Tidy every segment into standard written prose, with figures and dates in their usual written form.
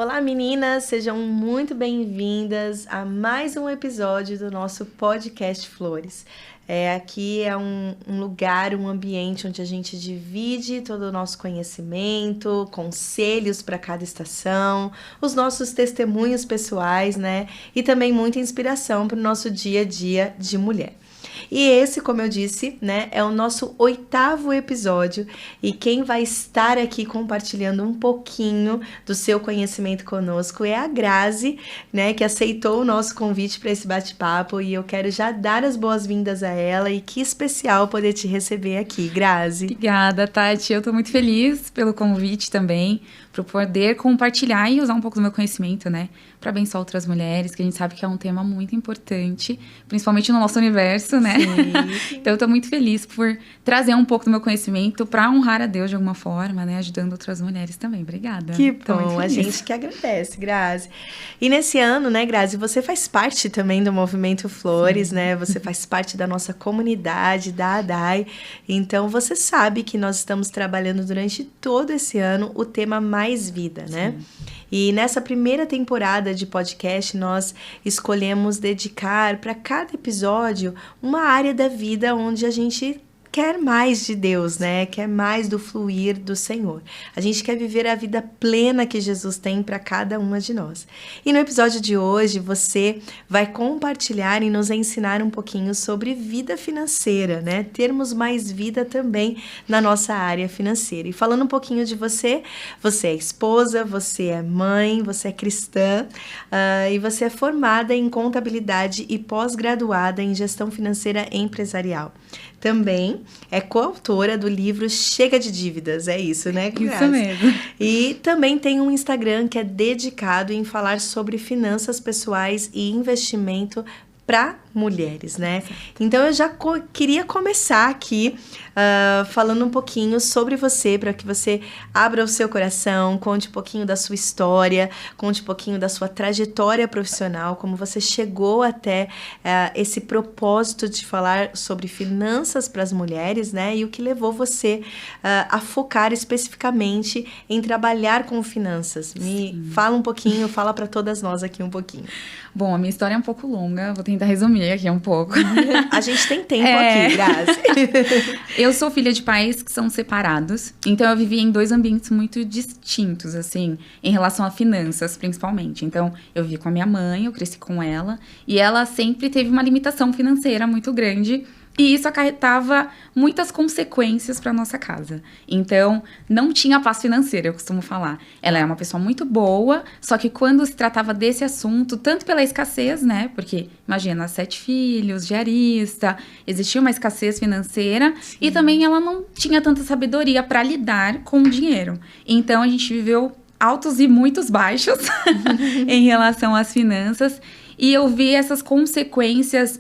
Olá meninas, sejam muito bem-vindas a mais um episódio do nosso podcast Flores. Aqui é um lugar, um ambiente onde a gente divide todo o nosso conhecimento, conselhos para cada estação, os nossos testemunhos pessoais, né? E também muita inspiração para o nosso dia a dia de mulher. E esse, como eu disse, né, é o nosso 8º episódio e quem vai estar aqui compartilhando um pouquinho do seu conhecimento conosco é a Grazi, né, que aceitou o nosso convite para esse bate-papo e eu quero já dar as boas-vindas a ela e que especial poder te receber aqui, Grazi. Obrigada, Tati. Eu tô muito feliz pelo convite também, por poder compartilhar e usar um pouco do meu conhecimento, né, para abençoar outras mulheres, que a gente sabe que é um tema muito importante, principalmente no nosso universo, né? Sim. Então eu tô muito feliz por trazer um pouco do meu conhecimento para honrar a Deus de alguma forma, né, ajudando outras mulheres também. Obrigada. Que bom, a gente que agradece, Grazi. E nesse ano, né, Grazi, você faz parte também do Movimento Flores, sim, né? Você faz parte da nossa comunidade, da ADAI. Então você sabe que nós estamos trabalhando durante todo esse ano o tema Mais Vida, né? Sim. E nessa primeira temporada de podcast, nós escolhemos dedicar para cada episódio uma área da vida onde a gente quer mais de Deus, né? Quer mais do fluir do Senhor. A gente quer viver a vida plena que Jesus tem para cada uma de nós. E no episódio de hoje, você vai compartilhar e nos ensinar um pouquinho sobre vida financeira, né? Termos mais vida também na nossa área financeira. E falando um pouquinho de você, você é esposa, você é mãe, você é cristã e você é formada em contabilidade e pós-graduada em gestão financeira empresarial. Também é coautora do livro Chega de Dívidas, é isso, né, Grazi? Isso mesmo. E também tem um Instagram que é dedicado em falar sobre finanças pessoais e investimento para mulheres, né? Então, eu já queria começar aqui falando um pouquinho sobre você, para que você abra o seu coração, conte um pouquinho da sua história, conte um pouquinho da sua trajetória profissional, como você chegou até esse propósito de falar sobre finanças para as mulheres, né? E o que levou você a focar especificamente em trabalhar com finanças. Me fala um pouquinho, fala para todas nós aqui um pouquinho. Bom, a minha história é um pouco longa, vou tentar resumir aqui um pouco. A gente tem tempo aqui, Grazi. Eu sou filha de pais que são separados, então eu vivi em 2 ambientes muito distintos, assim, em relação a finanças, principalmente. Então, eu vivi com a minha mãe, eu cresci com ela, e ela sempre teve uma limitação financeira muito grande, e isso acarretava muitas consequências para nossa casa. Então, não tinha paz financeira, eu costumo falar. Ela é uma pessoa muito boa, só que quando se tratava desse assunto, tanto pela escassez, né? Porque, imagina, 7 filhos, diarista, existia uma escassez financeira. Sim. E também ela não tinha tanta sabedoria para lidar com o dinheiro. Então, a gente viveu altos e muitos baixos em relação às finanças. E eu vi essas consequências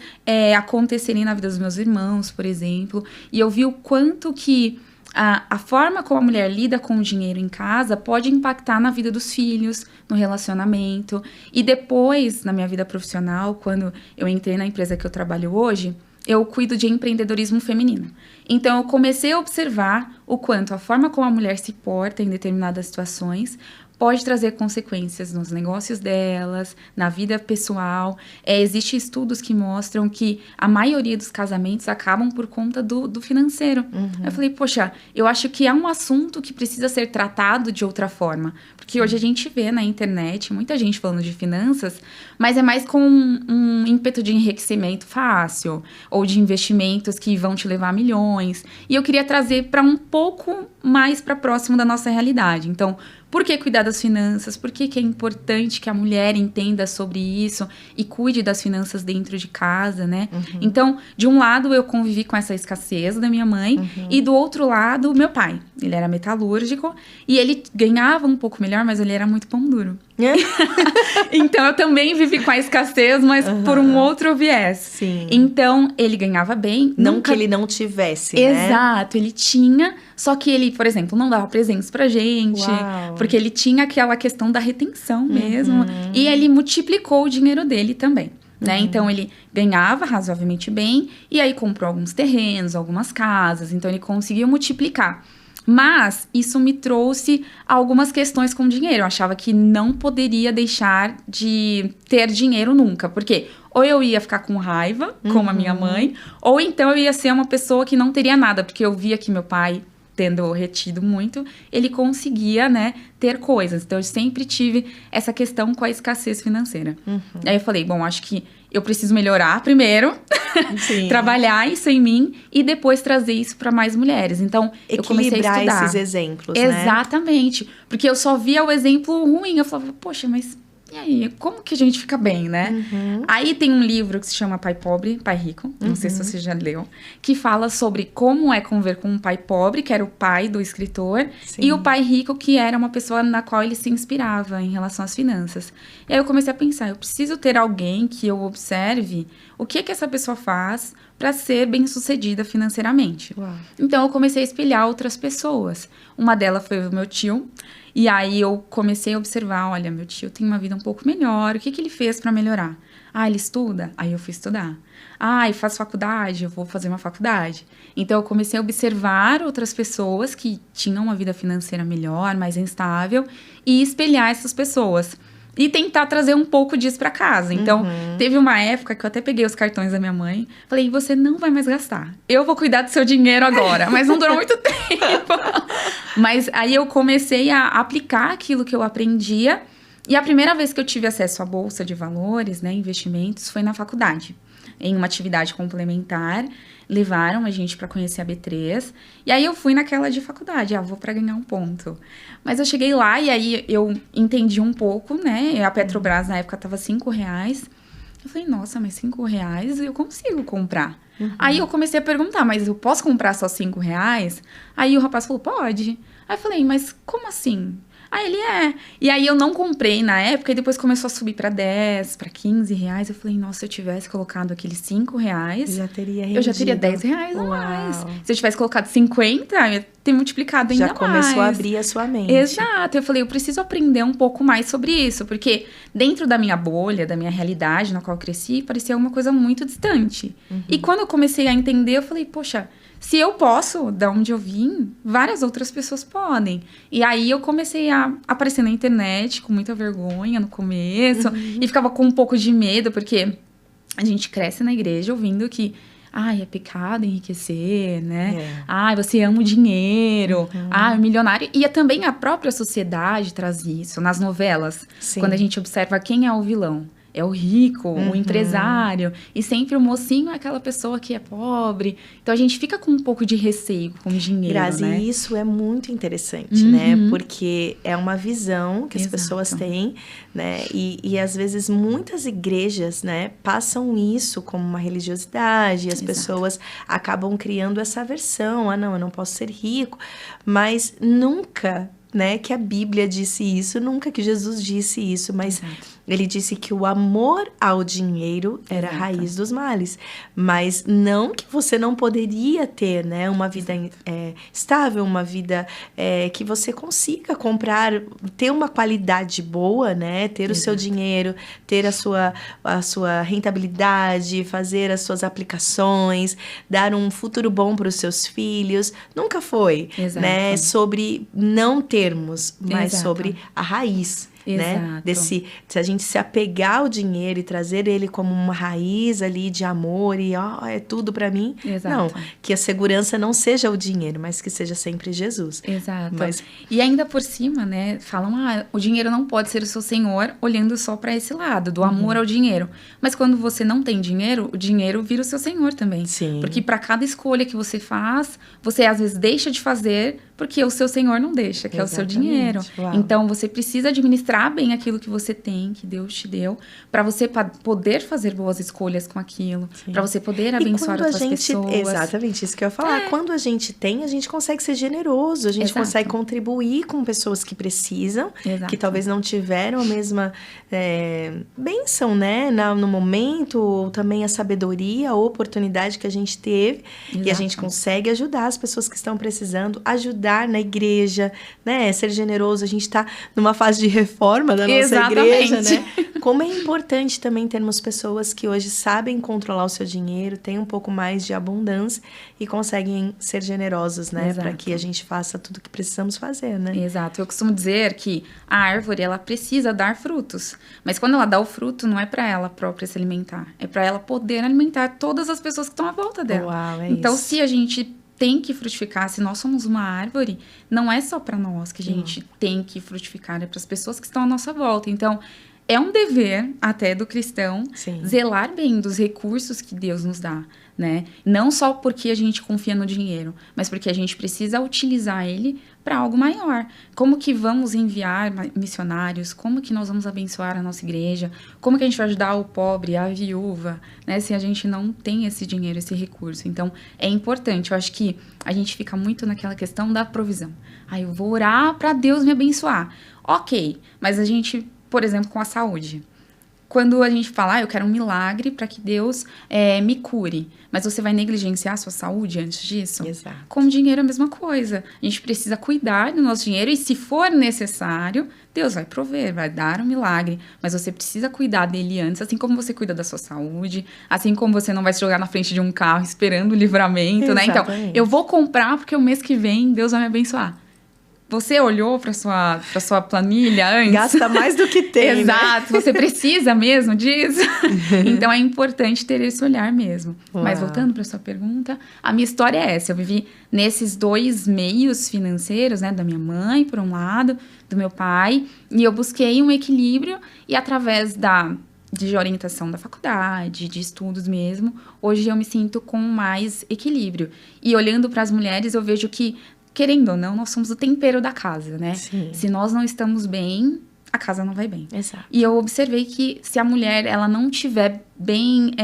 acontecerem na vida dos meus irmãos, por exemplo. E eu vi o quanto que a forma como a mulher lida com o dinheiro em casa pode impactar na vida dos filhos, no relacionamento. E depois, na minha vida profissional, quando eu entrei na empresa que eu trabalho hoje, eu cuido de empreendedorismo feminino. Então, eu comecei a observar o quanto a forma como a mulher se porta em determinadas situações pode trazer consequências nos negócios delas, na vida pessoal. Existem estudos que mostram que a maioria dos casamentos acabam por conta do financeiro. Uhum. Eu falei, poxa, eu acho que é um assunto que precisa ser tratado de outra forma. Porque hoje a gente vê na internet muita gente falando de finanças, mas é mais com um ímpeto de enriquecimento fácil, ou de investimentos que vão te levar a milhões. E eu queria trazer para um pouco mais para próximo da nossa realidade. Então, por que cuidar das finanças? Por que é importante que a mulher entenda sobre isso e cuide das finanças dentro de casa, né? Uhum. Então, de um lado, eu convivi com essa escassez da minha mãe, uhum, e do outro lado, o meu pai. Ele era metalúrgico e ele ganhava um pouco melhor, mas ele era muito pão duro. Então, eu também vivi com a escassez, mas por um outro viés. Sim. Então, ele ganhava bem. Não que ele não tivesse, né? Exato, ele tinha, só que ele, por exemplo, não dava presentes pra gente. Uau. Porque ele tinha aquela questão da retenção mesmo. Uhum. E ele multiplicou o dinheiro dele também. Né? Uhum. Então, ele ganhava razoavelmente bem. E aí, comprou alguns terrenos, algumas casas. Então, ele conseguiu multiplicar. Mas isso me trouxe algumas questões com dinheiro. Eu achava que não poderia deixar de ter dinheiro nunca. Porque ou eu ia ficar com raiva, como a minha mãe, ou então eu ia ser uma pessoa que não teria nada. Porque eu via que meu pai, tendo retido muito, ele conseguia, né, ter coisas. Então, eu sempre tive essa questão com a escassez financeira. Aí eu falei, bom, acho que eu preciso melhorar primeiro, trabalhar isso em mim e depois trazer isso para mais mulheres. Então, eu comecei a estudar esses exemplos, exatamente, porque eu só via o exemplo ruim. Eu falava, poxa, mas e aí, como que a gente fica bem, né? Aí tem um livro que se chama Pai Pobre, Pai Rico, não sei se você já leu, que fala sobre como é conviver com um pai pobre, que era o pai do escritor, e o pai rico, que era uma pessoa na qual ele se inspirava em relação às finanças. E aí eu comecei a pensar, eu preciso ter alguém que eu observe o que essa pessoa faz para ser bem-sucedida financeiramente. Uau. Então, eu comecei a espelhar outras pessoas. Uma delas foi o meu tio. E aí, eu comecei a observar, olha, meu tio tem uma vida um pouco melhor. O que ele fez para melhorar? Ah, ele estuda? Aí, eu fui estudar. Ah, e faz faculdade? Eu vou fazer uma faculdade. Então, eu comecei a observar outras pessoas que tinham uma vida financeira melhor, mais instável, e espelhar essas pessoas. E tentar trazer um pouco disso pra casa. Então, teve uma época que eu até peguei os cartões da minha mãe. Falei, você não vai mais gastar. Eu vou cuidar do seu dinheiro agora. Mas não durou muito tempo. Mas aí eu comecei a aplicar aquilo que eu aprendia. E a primeira vez que eu tive acesso à bolsa de valores, né, investimentos, foi na faculdade. Em uma atividade complementar, levaram a gente para conhecer a B3. E aí eu fui naquela de faculdade, vou para ganhar um ponto. Mas eu cheguei lá e aí eu entendi um pouco, né? A Petrobras na época tava R$5. Eu falei, nossa, mas R$5 eu consigo comprar. Aí eu comecei a perguntar, mas eu posso comprar só R$5? Aí o rapaz falou, pode. Aí eu falei, mas como assim? Aí ele E aí eu não comprei na época e depois começou a subir para 10, para R$15. Eu falei, nossa, se eu tivesse colocado aqueles R$5, já teria rendido. Eu já teria R$10 a mais. Se eu tivesse colocado 50, eu ia ter multiplicado ainda mais. Já começou a abrir a sua mente. Exato. Eu falei, eu preciso aprender um pouco mais sobre isso, porque dentro da minha bolha, da minha realidade na qual eu cresci, parecia uma coisa muito distante. E quando eu comecei a entender, eu falei, poxa, se eu posso, da onde eu vim, várias outras pessoas podem. E aí eu comecei a aparecer na internet com muita vergonha no começo. E ficava com um pouco de medo, porque a gente cresce na igreja ouvindo que é pecado enriquecer, né? Você ama o dinheiro. O milionário. E também a própria sociedade traz isso nas novelas. Sim. Quando a gente observa quem é o vilão. É o rico, o empresário. E sempre o mocinho é aquela pessoa que é pobre. Então, a gente fica com um pouco de receio com o dinheiro, Grazi, né? E isso é muito interessante, né? Porque é uma visão que as pessoas têm, né? E às vezes, muitas igrejas, né? Passam isso como uma religiosidade. E as pessoas acabam criando essa versão. Não, eu não posso ser rico. Mas nunca, né? Que a Bíblia disse isso. Nunca que Jesus disse isso. Mas ele disse que o amor ao dinheiro era a raiz dos males. Mas não que você não poderia ter, né? Uma vida estável, uma vida que você consiga comprar, ter uma qualidade boa, né? Ter o seu dinheiro, ter a sua rentabilidade, fazer as suas aplicações, dar um futuro bom para os seus filhos. Nunca foi, né? Sobre não termos, mas sobre a raiz. Né? Se a gente se apegar ao dinheiro e trazer ele como uma raiz ali de amor e é tudo pra mim. Não, que a segurança não seja o dinheiro, mas que seja sempre Jesus. Exato. E ainda por cima, né, falam, o dinheiro não pode ser o seu senhor, olhando só pra esse lado, do amor ao dinheiro. Mas quando você não tem dinheiro, o dinheiro vira o seu senhor também. Sim. Porque pra cada escolha que você faz, você às vezes deixa de fazer porque o seu senhor não deixa, que é o seu dinheiro. Uau. Então, você precisa administrar bem aquilo que você tem, que Deus te deu, para você poder fazer boas escolhas com aquilo, para você poder abençoar outras pessoas. Exatamente, isso que eu ia falar. Quando a gente tem, a gente consegue ser generoso, a gente consegue contribuir com pessoas que precisam, que talvez não tiveram a mesma bênção, né, no momento, ou também a sabedoria, a oportunidade que a gente teve, e a gente consegue ajudar as pessoas que estão precisando, ajudar semear na igreja, né? Ser generoso. A gente tá numa fase de reforma da nossa Exatamente. igreja, né? Como é importante também termos pessoas que hoje sabem controlar o seu dinheiro, têm um pouco mais de abundância e conseguem ser generosos, né? Para que a gente faça tudo o que precisamos fazer, né? Exato. Eu costumo dizer que a árvore, ela precisa dar frutos. Mas quando ela dá o fruto, não é para ela própria se alimentar. É para ela poder alimentar todas as pessoas que estão à volta dela. Uau, então, isso. se a gente tem que frutificar, se nós somos uma árvore, não é só para nós que a gente tem que frutificar, é para as pessoas que estão à nossa volta. Então, é um dever até do cristão zelar bem dos recursos que Deus nos dá, né? Não só porque a gente confia no dinheiro, mas porque a gente precisa utilizar ele para algo maior. Como que vamos enviar missionários? Como que nós vamos abençoar a nossa igreja? Como que a gente vai ajudar o pobre, a viúva, né? Se a gente não tem esse dinheiro, esse recurso. Então, é importante. Eu acho que a gente fica muito naquela questão da provisão. Eu vou orar para Deus me abençoar. Ok, mas a gente, por exemplo, com a saúde. Quando a gente fala, eu quero um milagre para que Deus me cure. Mas você vai negligenciar a sua saúde antes disso? Exato. Com o dinheiro é a mesma coisa. A gente precisa cuidar do nosso dinheiro e, se for necessário, Deus vai prover, vai dar um milagre. Mas você precisa cuidar dele antes, assim como você cuida da sua saúde, assim como você não vai se jogar na frente de um carro esperando o livramento, né? Então, eu vou comprar porque o mês que vem Deus vai me abençoar. Você olhou para sua planilha antes? Gasta mais do que tem, Exato. Né? Você precisa mesmo disso? Então, é importante ter esse olhar mesmo. Uau. Mas, voltando para sua pergunta, a minha história é essa. Eu vivi nesses dois meios financeiros, né? Da minha mãe, por um lado, do meu pai. E eu busquei um equilíbrio. E, através de orientação da faculdade, de estudos mesmo, hoje eu me sinto com mais equilíbrio. E, olhando para as mulheres, eu vejo que, querendo ou não, nós somos o tempero da casa, né? Sim. Se nós não estamos bem, a casa não vai bem. Exato. E eu observei que se a mulher ela não estiver bem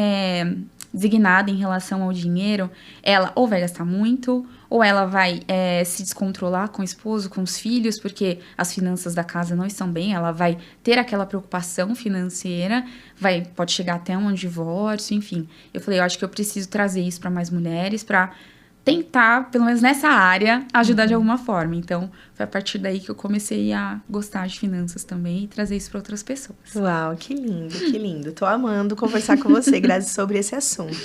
designada em relação ao dinheiro, ela ou vai gastar muito, ou ela vai se descontrolar com o esposo, com os filhos, porque as finanças da casa não estão bem, ela vai ter aquela preocupação financeira, pode chegar até um divórcio, enfim. Eu falei, eu acho que eu preciso trazer isso para mais mulheres, para tentar, pelo menos nessa área, ajudar de alguma forma. Então, foi a partir daí que eu comecei a gostar de finanças também e trazer isso para outras pessoas. Uau, que lindo, que lindo. Tô amando conversar com você, Grazi, sobre esse assunto.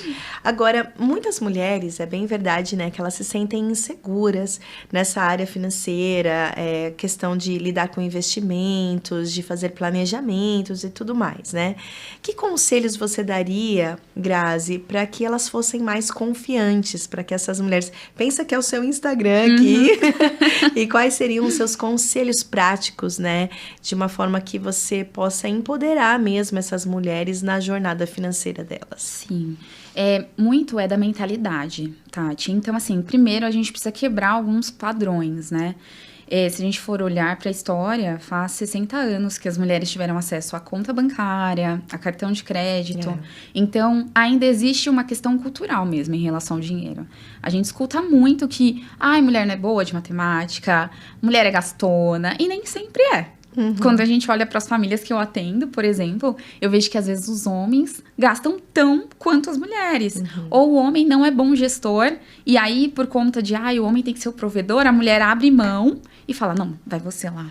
Agora, muitas mulheres, é bem verdade, né, que elas se sentem inseguras nessa área financeira, questão de lidar com investimentos, de fazer planejamentos e tudo mais, né? Que conselhos você daria, Grazi, para que elas fossem mais confiantes, para que essas mulheres... Pensa que é o seu Instagram aqui. E quais seriam os seus conselhos práticos, né? De uma forma que você possa empoderar mesmo essas mulheres na jornada financeira delas. Sim. Muito da mentalidade, Tati. Então, assim, primeiro a gente precisa quebrar alguns padrões, né? Se a gente for olhar para a história, faz 60 anos que as mulheres tiveram acesso à conta bancária, a cartão de crédito. Então, ainda existe uma questão cultural mesmo em relação ao dinheiro. A gente escuta muito que, mulher não é boa de matemática, mulher é gastona, e nem sempre é. Quando a gente olha para as famílias que eu atendo, por exemplo, eu vejo que às vezes os homens gastam tão quanto as mulheres. Ou o homem não é bom gestor, e aí por conta de, o homem tem que ser o provedor, a mulher abre mão e fala, não, vai você lá.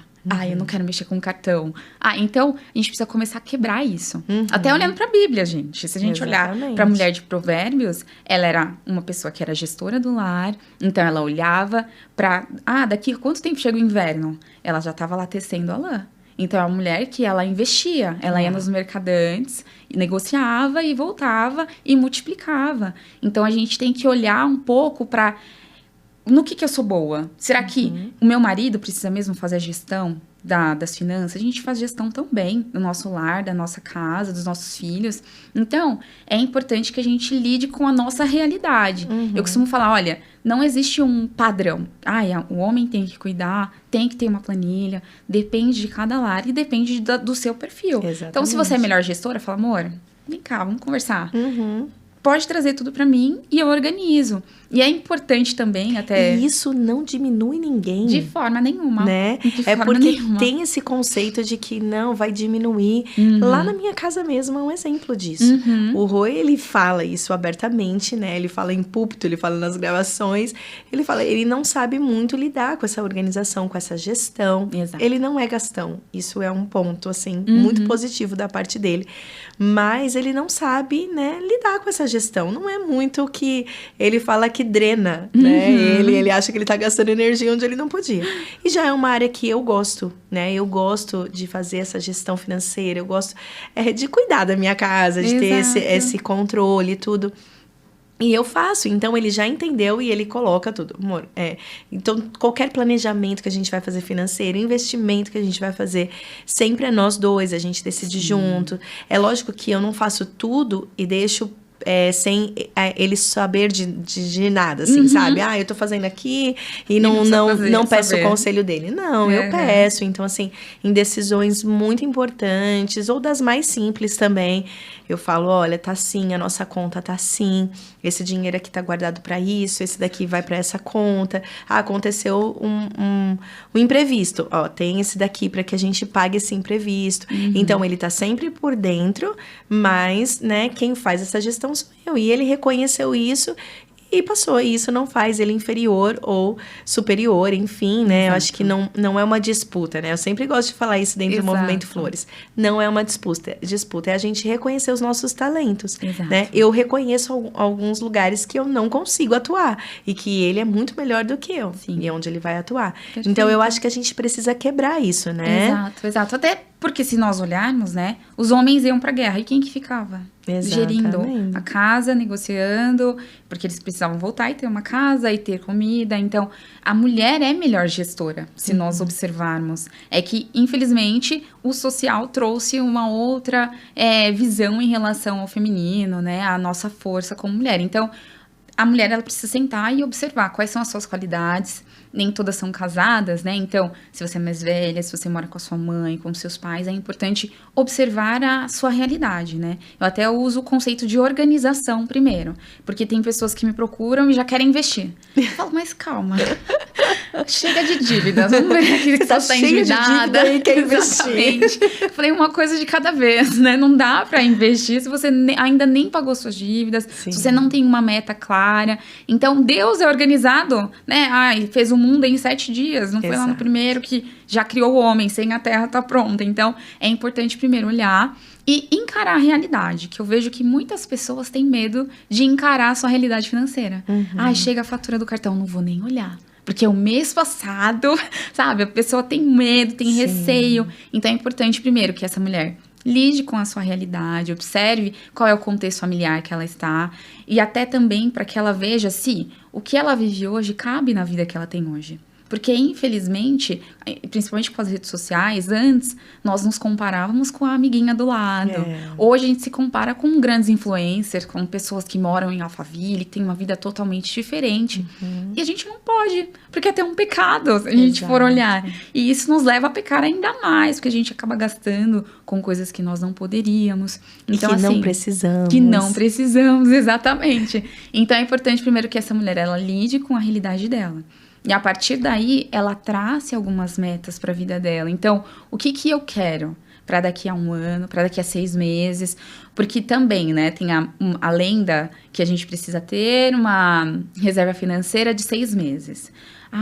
Eu não quero mexer com cartão. Então, a gente precisa começar a quebrar isso. Até olhando para a Bíblia, gente. Se a gente olhar para a mulher de Provérbios, ela era uma pessoa que era gestora do lar. Então, ela olhava para... daqui a quanto tempo chega o inverno? Ela já estava lá tecendo a lã. Então, é uma mulher que ela investia. Ela ia nos mercadantes, negociava e voltava e multiplicava. Então, a gente tem que olhar um pouco para... No que eu sou boa? Será que o meu marido precisa mesmo fazer a gestão das finanças? A gente faz gestão também do nosso lar, da nossa casa, dos nossos filhos. Então, é importante que a gente lide com a nossa realidade. Eu costumo falar, olha, não existe um padrão. O homem tem que cuidar, tem que ter uma planilha. Depende de cada lar e depende do seu perfil. Exatamente. Então, se você é melhor gestora, fala, amor, vem cá, vamos conversar. pode trazer tudo para mim e eu organizo. E é importante também até... E isso não diminui ninguém. De forma nenhuma. Né? É porque tem esse conceito de que não, vai diminuir. Lá na minha casa mesmo é um exemplo disso. O Rô, ele fala isso abertamente, né? Ele fala em púlpito, ele fala nas gravações. Ele não sabe muito lidar com essa organização, com essa gestão. Exato. Ele não é gastão. Isso é um ponto, assim, muito positivo da parte dele. Mas ele não sabe, né, lidar com essa gestão. Não é muito o que ele fala que drena, né? Ele acha que ele tá gastando energia onde ele não podia. E já é uma área que eu gosto, né? Eu gosto de fazer essa gestão financeira, eu gosto de cuidar da minha casa, de ter esse controle e tudo. E eu faço, então ele já entendeu e ele coloca tudo. Amor, então, qualquer planejamento que a gente vai fazer financeiro, investimento que a gente vai fazer, sempre é nós dois, a gente decide junto. É lógico que eu não faço tudo e deixo sem ele saber de nada, assim, sabe? Eu tô fazendo aqui e não peço o conselho dele. Não, eu peço. Então, assim, em decisões muito importantes ou das mais simples também, eu falo, olha, tá assim, a nossa conta tá assim, esse dinheiro aqui tá guardado para isso, esse daqui vai para essa conta. Aconteceu um imprevisto. Tem esse daqui para que a gente pague esse imprevisto. Então, ele tá sempre por dentro, mas, né, quem faz essa gestão sou eu. E ele reconheceu isso e passou. E isso não faz ele inferior ou superior, enfim, né? Eu acho que não é uma disputa, né? Eu sempre gosto de falar isso dentro do Movimento Flores. Não é uma disputa. É a gente reconhecer os nossos talentos, né? Eu reconheço alguns lugares que eu não consigo atuar e que ele é muito melhor do que eu. E onde ele vai atuar. Perfeito. Então, eu acho que a gente precisa quebrar isso, né? Exato. Até porque se nós olharmos, né? Os homens iam pra guerra. E quem que ficava? Gerindo a casa, negociando, porque eles precisavam voltar e ter uma casa e ter comida. Então, a mulher é melhor gestora, se nós observarmos. É que, infelizmente, o social trouxe uma outra visão em relação ao feminino, né? A nossa força como mulher. Então, a mulher, ela precisa sentar e observar quais são as suas qualidades. Nem todas são casadas, né? Então, se você é mais velha, se você mora com a sua mãe, com seus pais, é importante observar a sua realidade, né? Eu até uso o conceito de organização primeiro, porque tem pessoas que me procuram e já querem investir. Eu falo, mas calma, chega de dívidas, vamos ver aqui que você tá endividada e quer investir. Falei, uma coisa de cada vez, né? Não dá pra investir se você ainda nem pagou suas dívidas, se você não tem uma meta clara. Então, Deus é organizado, né? Fez um mundo em 7 dias, não foi lá no primeiro que já criou o homem, sem a terra tá pronta. Então, é importante primeiro olhar e encarar a realidade, que eu vejo que muitas pessoas têm medo de encarar a sua realidade financeira. Chega a fatura do cartão, não vou nem olhar. Porque o mês passado, sabe, a pessoa tem medo, tem receio. Então, é importante primeiro que essa mulher lide com a sua realidade, observe qual é o contexto familiar que ela está e até também para que ela veja se o que ela vive hoje cabe na vida que ela tem hoje. Porque, infelizmente, principalmente com as redes sociais, antes nós nos comparávamos com a amiguinha do lado. Hoje a gente se compara com grandes influencers, com pessoas que moram em Alphaville, que têm uma vida totalmente diferente. E a gente não pode, porque é até um pecado se a gente for olhar. E isso nos leva a pecar ainda mais, porque a gente acaba gastando com coisas que nós não poderíamos. Então, que não precisamos. Que não precisamos, exatamente. Então, é importante primeiro que essa mulher, ela lide com a realidade dela. E a partir daí, ela trace algumas metas para a vida dela. Então, o que eu quero para daqui a 1 ano, para daqui a 6 meses? Porque também, né, tem a lenda que a gente precisa ter uma reserva financeira de 6 meses.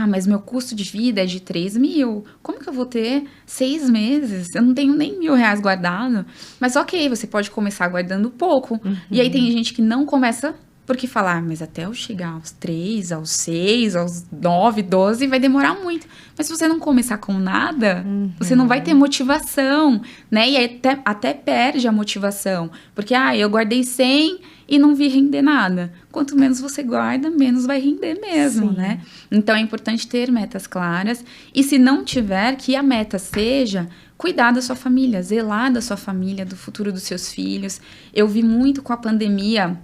Mas meu custo de vida é de 3 mil. Como que eu vou ter 6 meses? Eu não tenho nem R$1.000 guardado. Mas ok, você pode começar guardando pouco. E aí tem gente que não começa... Porque falar, mas até eu chegar aos 3, aos 6, aos 9, 12, vai demorar muito. Mas se você não começar com nada, você não vai ter motivação, né? E até perde a motivação. Porque, eu guardei 100 e não vi render nada. Quanto menos você guarda, menos vai render mesmo, né? Então, é importante ter metas claras. E se não tiver, que a meta seja... cuidar da sua família, zelar da sua família, do futuro dos seus filhos. Eu vi muito com a pandemia...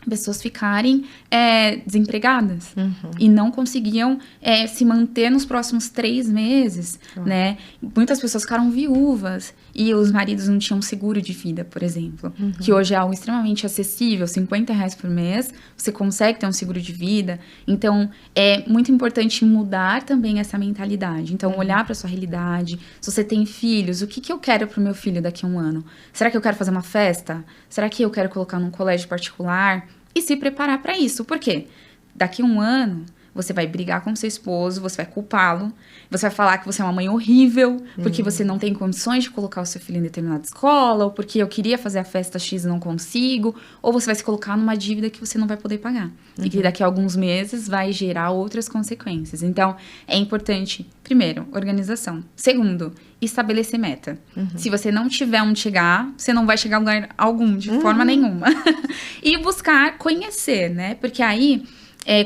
pessoas ficarem desempregadas e não conseguiam se manter nos próximos 3 meses, né? Muitas pessoas ficaram viúvas e os maridos não tinham seguro de vida, por exemplo, que hoje é algo extremamente acessível, R$50 por mês, você consegue ter um seguro de vida. Então, é muito importante mudar também essa mentalidade. Então, olhar para sua realidade. Se você tem filhos, o que eu quero para o meu filho daqui a um ano? Será que eu quero fazer uma festa? Será que eu quero colocar num colégio particular? E se preparar para isso. Por quê? Daqui a um ano, você vai brigar com seu esposo, você vai culpá-lo, você vai falar que você é uma mãe horrível, porque você não tem condições de colocar o seu filho em determinada escola, ou porque eu queria fazer a festa X e não consigo, ou você vai se colocar numa dívida que você não vai poder pagar. E que daqui a alguns meses vai gerar outras consequências. Então, é importante, primeiro, organização. Segundo, estabelecer meta. Se você não tiver onde chegar, você não vai chegar a lugar algum, de forma nenhuma. E buscar conhecer, né? Porque aí...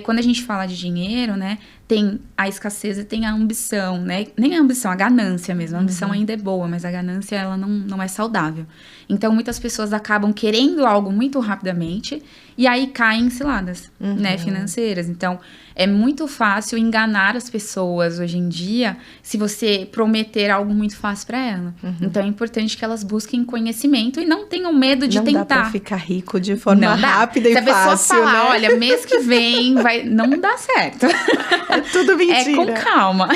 quando a gente fala de dinheiro, né, tem a escassez e tem a ambição, né? Nem a ambição, a ganância mesmo. A ambição ainda é boa, mas a ganância, ela não é saudável. Então, muitas pessoas acabam querendo algo muito rapidamente e aí caem em ciladas, né, financeiras. Então, é muito fácil enganar as pessoas hoje em dia se você prometer algo muito fácil para ela. Então, é importante que elas busquem conhecimento e não tenham medo de tentar. Não dá pra ficar rico de forma rápida e fácil, se a pessoa falar, né? olha, mês que vem vai... não dá certo. É tudo mentira. É com calma.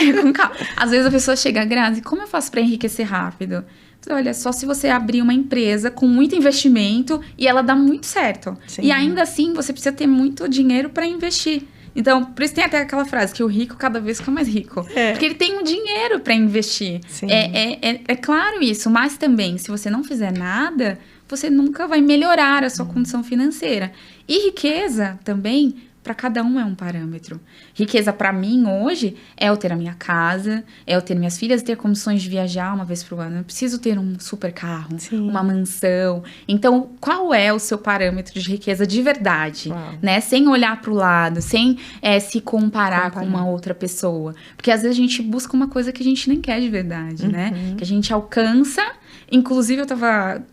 Às vezes a pessoa chega, Grazi, como eu faço para enriquecer rápido? Olha, só se você abrir uma empresa com muito investimento e ela dá muito certo. Sim. E ainda assim, você precisa ter muito dinheiro para investir. Então, por isso tem até aquela frase que o rico cada vez fica mais rico. Porque ele tem um dinheiro para investir. Sim. É claro isso, mas também, se você não fizer nada, você nunca vai melhorar a sua condição financeira. E riqueza também... Para cada um é um parâmetro. Riqueza para mim hoje é eu ter a minha casa, é eu ter minhas filhas e ter condições de viajar uma vez por ano. Eu preciso ter um super carro, uma mansão. Então, qual é o seu parâmetro de riqueza de verdade? Né? Sem olhar para o lado, sem se comparar com uma outra pessoa. Porque às vezes a gente busca uma coisa que a gente nem quer de verdade, né? Que a gente alcança... Inclusive,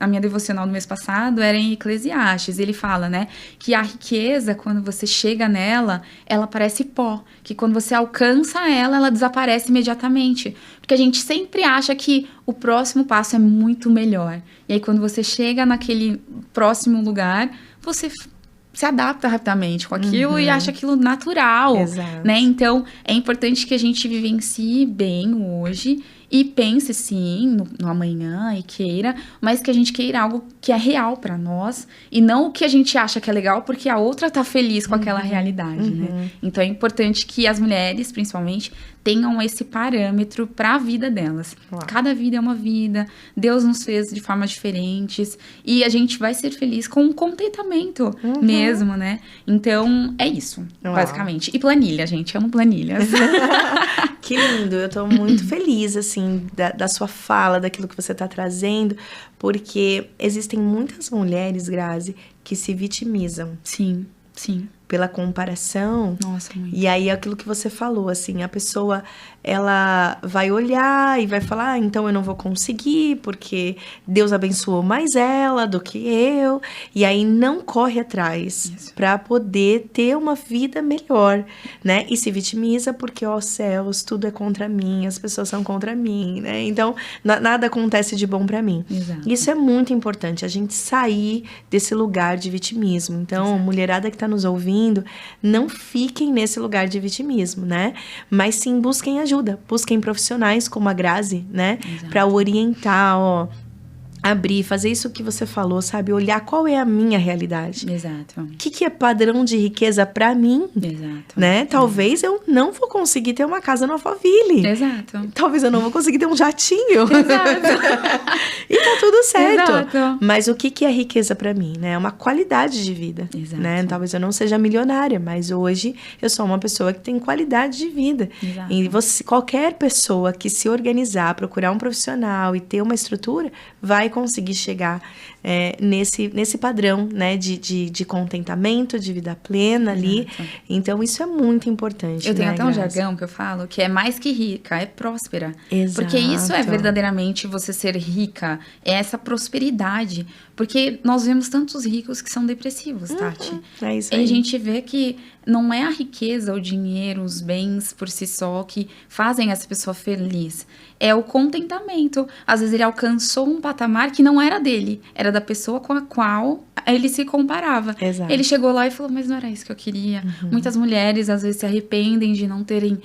a minha devocional do mês passado era em Eclesiastes. Ele fala, né, que a riqueza, quando você chega nela, ela parece pó. Que quando você alcança ela, ela desaparece imediatamente. Porque a gente sempre acha que o próximo passo é muito melhor. E aí, quando você chega naquele próximo lugar, você se adapta rapidamente com aquilo e acha aquilo natural. Exato. Né? Então, é importante que a gente vivencie bem hoje e pense, sim, no amanhã e queira, mas que a gente queira algo que é real pra nós e não o que a gente acha que é legal porque a outra tá feliz com aquela realidade, né? Então, é importante que as mulheres, principalmente, tenham esse parâmetro pra vida delas. Cada vida é uma vida, Deus nos fez de formas diferentes e a gente vai ser feliz com um contentamento mesmo, né? Então, é isso, basicamente. E planilha, gente, amo planilhas. Que lindo, eu tô muito feliz, assim, da sua fala, daquilo que você tá trazendo, porque existem muitas mulheres, Grazi, que se vitimizam. Sim, sim. Pela comparação. Nossa, muito. E aí, aquilo que você falou, assim, a pessoa, ela vai olhar e vai falar, então eu não vou conseguir, porque Deus abençoou mais ela do que eu. E aí, não corre atrás para poder ter uma vida melhor, né? E se vitimiza porque, ó céus, tudo é contra mim, as pessoas são contra mim, né? Então, nada acontece de bom para mim. Exato. Isso é muito importante, a gente sair desse lugar de vitimismo. Então, mulherada que tá nos ouvindo, não fiquem nesse lugar de vitimismo, né? Mas sim, busquem ajuda, busquem profissionais como a Grazi, né? Para orientar, ó, abrir, fazer isso que você falou, sabe? Olhar qual é a minha realidade. Exato. O que é padrão de riqueza pra mim? Exato. Né? Talvez eu não vou conseguir ter uma casa no Alphaville. Exato. Talvez eu não vou conseguir ter um jatinho. Exato. E tá tudo certo. Exato. Mas o que é riqueza pra mim, né? É uma qualidade de vida. Exato. Né? Talvez eu não seja milionária, mas hoje eu sou uma pessoa que tem qualidade de vida. Exato. E qualquer pessoa que se organizar, procurar um profissional e ter uma estrutura, vai conseguir chegar nesse padrão, né, de contentamento, de vida plena ali. Então, isso é muito importante. Eu tenho né, até um Grazi? jargão que eu falo, que é mais que rica, é próspera. Exato. Porque isso é verdadeiramente você ser rica, é essa prosperidade. Porque nós vemos tantos ricos que são depressivos, Tati. É isso E aí. a gente vê que não é a riqueza, o dinheiro, os bens por si só que fazem essa pessoa feliz. É o contentamento. Às vezes ele alcançou um patamar que não era dele, era da pessoa com a qual ele se comparava. Exato. Ele chegou lá e falou, mas não era isso que eu queria. Muitas mulheres às vezes se arrependem de não terem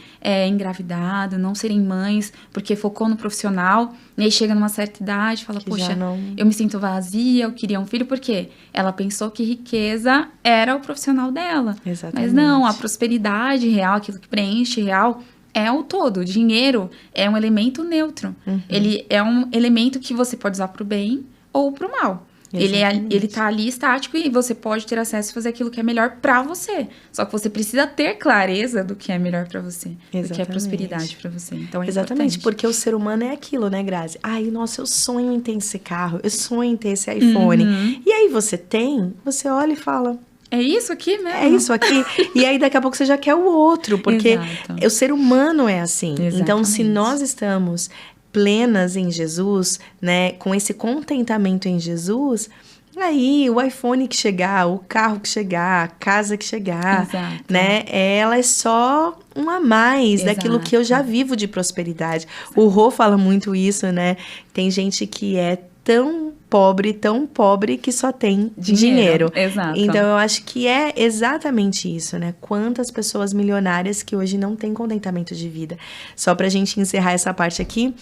engravidado, não serem mães, porque focou no profissional. E aí chega numa certa idade e fala, Que poxa, já não- eu me sinto vazia, eu queria um filho. Por quê? Ela pensou que riqueza era o profissional dela. Exatamente. Mas não, a prosperidade real, aquilo que preenche real, é o todo. O dinheiro é um elemento neutro. Ele é um elemento que você pode usar pro bem ou pro mal. Ele tá ali estático e você pode ter acesso a fazer aquilo que é melhor pra você. Só que você precisa ter clareza do que é melhor pra você. Do que é Exatamente. prosperidade pra você. Então é Exatamente, importante. porque o ser humano é aquilo, né, Grazi? Ai, nossa, eu sonho em ter esse carro, eu sonho em ter esse iPhone. E aí você tem, você olha e fala, É isso aqui mesmo? é isso aqui. E aí daqui a pouco você já quer o outro, porque Exato. o ser humano é assim. Então, se Exatamente. nós estamos plenas em Jesus, né, com esse contentamento em Jesus, aí o iPhone que chegar, o carro que chegar, a casa que chegar, Exato. né, ela é só um a mais daquilo que eu já vivo de prosperidade. O Rô fala muito isso, né? Tem gente que é tão pobre que só tem dinheiro. Exato. Então, eu acho que é exatamente isso, né? Quantas pessoas milionárias que hoje não têm contentamento de vida. Só pra gente encerrar essa parte aqui,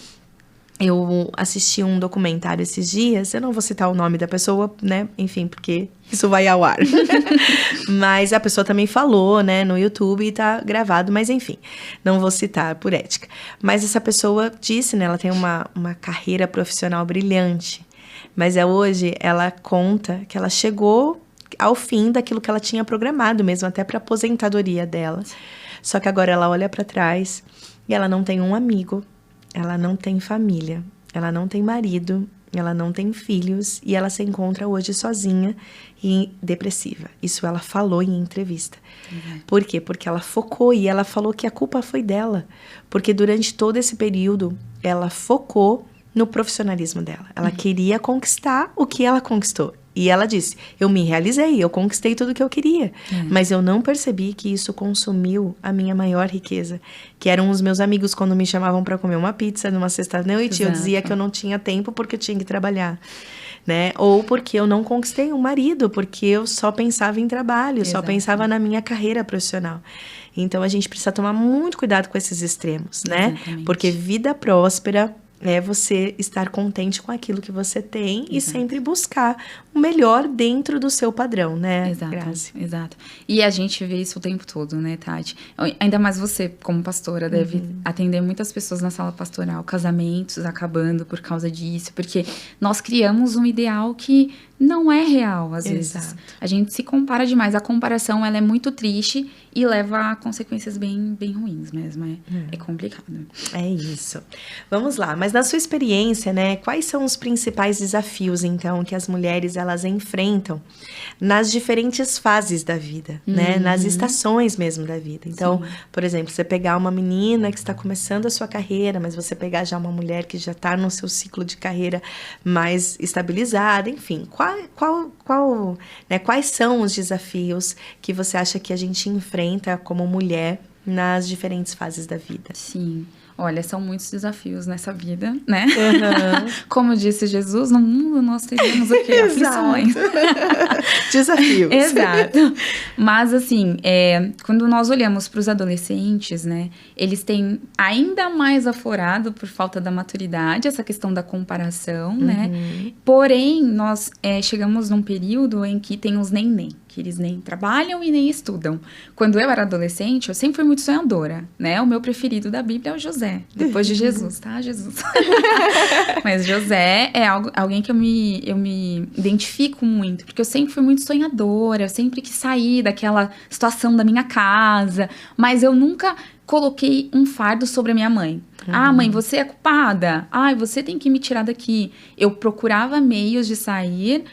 eu assisti um documentário esses dias, eu não vou citar o nome da pessoa, né? Enfim, porque isso vai ao ar. Mas a pessoa também falou, né, no YouTube e tá gravado, mas enfim, não vou citar por ética. Mas essa pessoa disse, né, ela tem uma carreira profissional brilhante, mas hoje ela conta que ela chegou ao fim daquilo que ela tinha programado mesmo, até pra aposentadoria dela. Só que agora ela olha pra trás e ela não tem um amigo, ela não tem família, ela não tem marido, ela não tem filhos e ela se encontra hoje sozinha e depressiva. Isso ela falou em entrevista. Por quê? Porque ela focou e ela falou que a culpa foi dela. Porque durante todo esse período, ela focou no profissionalismo dela. Ela queria conquistar o que ela conquistou. E ela disse, eu me realizei, eu conquistei tudo o que eu queria. Mas eu não percebi que isso consumiu a minha maior riqueza. Que eram os meus amigos quando me chamavam para comer uma pizza numa sexta-noite. Eu dizia que eu não tinha tempo porque eu tinha que trabalhar. Né? Ou porque eu não conquistei um marido, porque eu só pensava em trabalho, só pensava na minha carreira profissional. Então, a gente precisa tomar muito cuidado com esses extremos, né? Exatamente. Porque vida próspera é você estar contente com aquilo que você tem e sempre buscar o melhor dentro do seu padrão, né, Grazi? Exato. E a gente vê isso o tempo todo, né, Tati? Ainda mais você, como pastora, deve atender muitas pessoas na sala pastoral, casamentos acabando por causa disso, porque nós criamos um ideal que não é real, às vezes. A gente se compara demais. A comparação, ela é muito triste e leva a consequências bem ruins mesmo. É complicado. É isso. Vamos lá. Mas na sua experiência, né, quais são os principais desafios, então, que as mulheres, elas enfrentam nas diferentes fases da vida, né? Nas estações mesmo da vida. Então, por exemplo, você pegar uma menina que está começando a sua carreira, mas você pegar já uma mulher que já está no seu ciclo de carreira mais estabilizada, enfim, quais são os desafios que você acha que a gente enfrenta como mulher nas diferentes fases da vida? Sim. Olha, são muitos desafios nessa vida, né? Como disse Jesus, no mundo nós teremos o quê? Aflições. Desafios. Exato. Mas, assim, quando nós olhamos para os adolescentes, né? Eles têm ainda mais aflorado, por falta da maturidade, essa questão da comparação, né? Porém, nós chegamos num período em que tem os neném, que eles nem trabalham e nem estudam. Quando eu era adolescente, eu sempre fui muito sonhadora, né? O meu preferido da Bíblia é o José, depois de Jesus, tá? Jesus. Mas José é alguém que eu me identifico muito, porque eu sempre fui muito sonhadora, eu sempre quis sair daquela situação da minha casa, mas eu nunca coloquei um fardo sobre a minha mãe. Ah, mãe, você é culpada. Ah, você tem que me tirar daqui. Eu procurava meios de sair,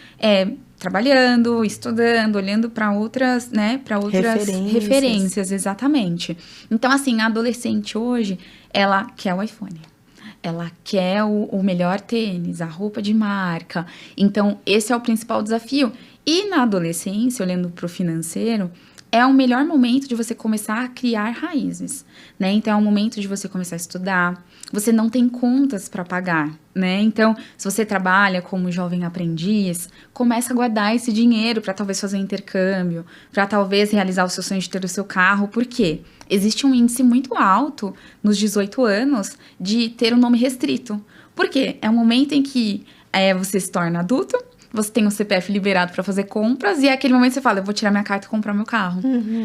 trabalhando, estudando, olhando para outras, né, para outras referências, exatamente. Então, assim, a adolescente hoje, ela quer o iPhone. Ela quer o melhor tênis, a roupa de marca. Então, esse é o principal desafio. E na adolescência, olhando para o financeiro, é o melhor momento de você começar a criar raízes, né? Então, é o momento de você começar a estudar. Você não tem contas para pagar, né? Então, se você trabalha como jovem aprendiz, começa a guardar esse dinheiro para talvez fazer um intercâmbio, para talvez realizar o seu sonho de ter o seu carro. Por quê? Existe um índice muito alto nos 18 anos de ter um nome restrito. Por quê? É o momento em que você se torna adulto, você tem o CPF liberado para fazer compras e é aquele momento que você fala, eu vou tirar minha carta e comprar meu carro.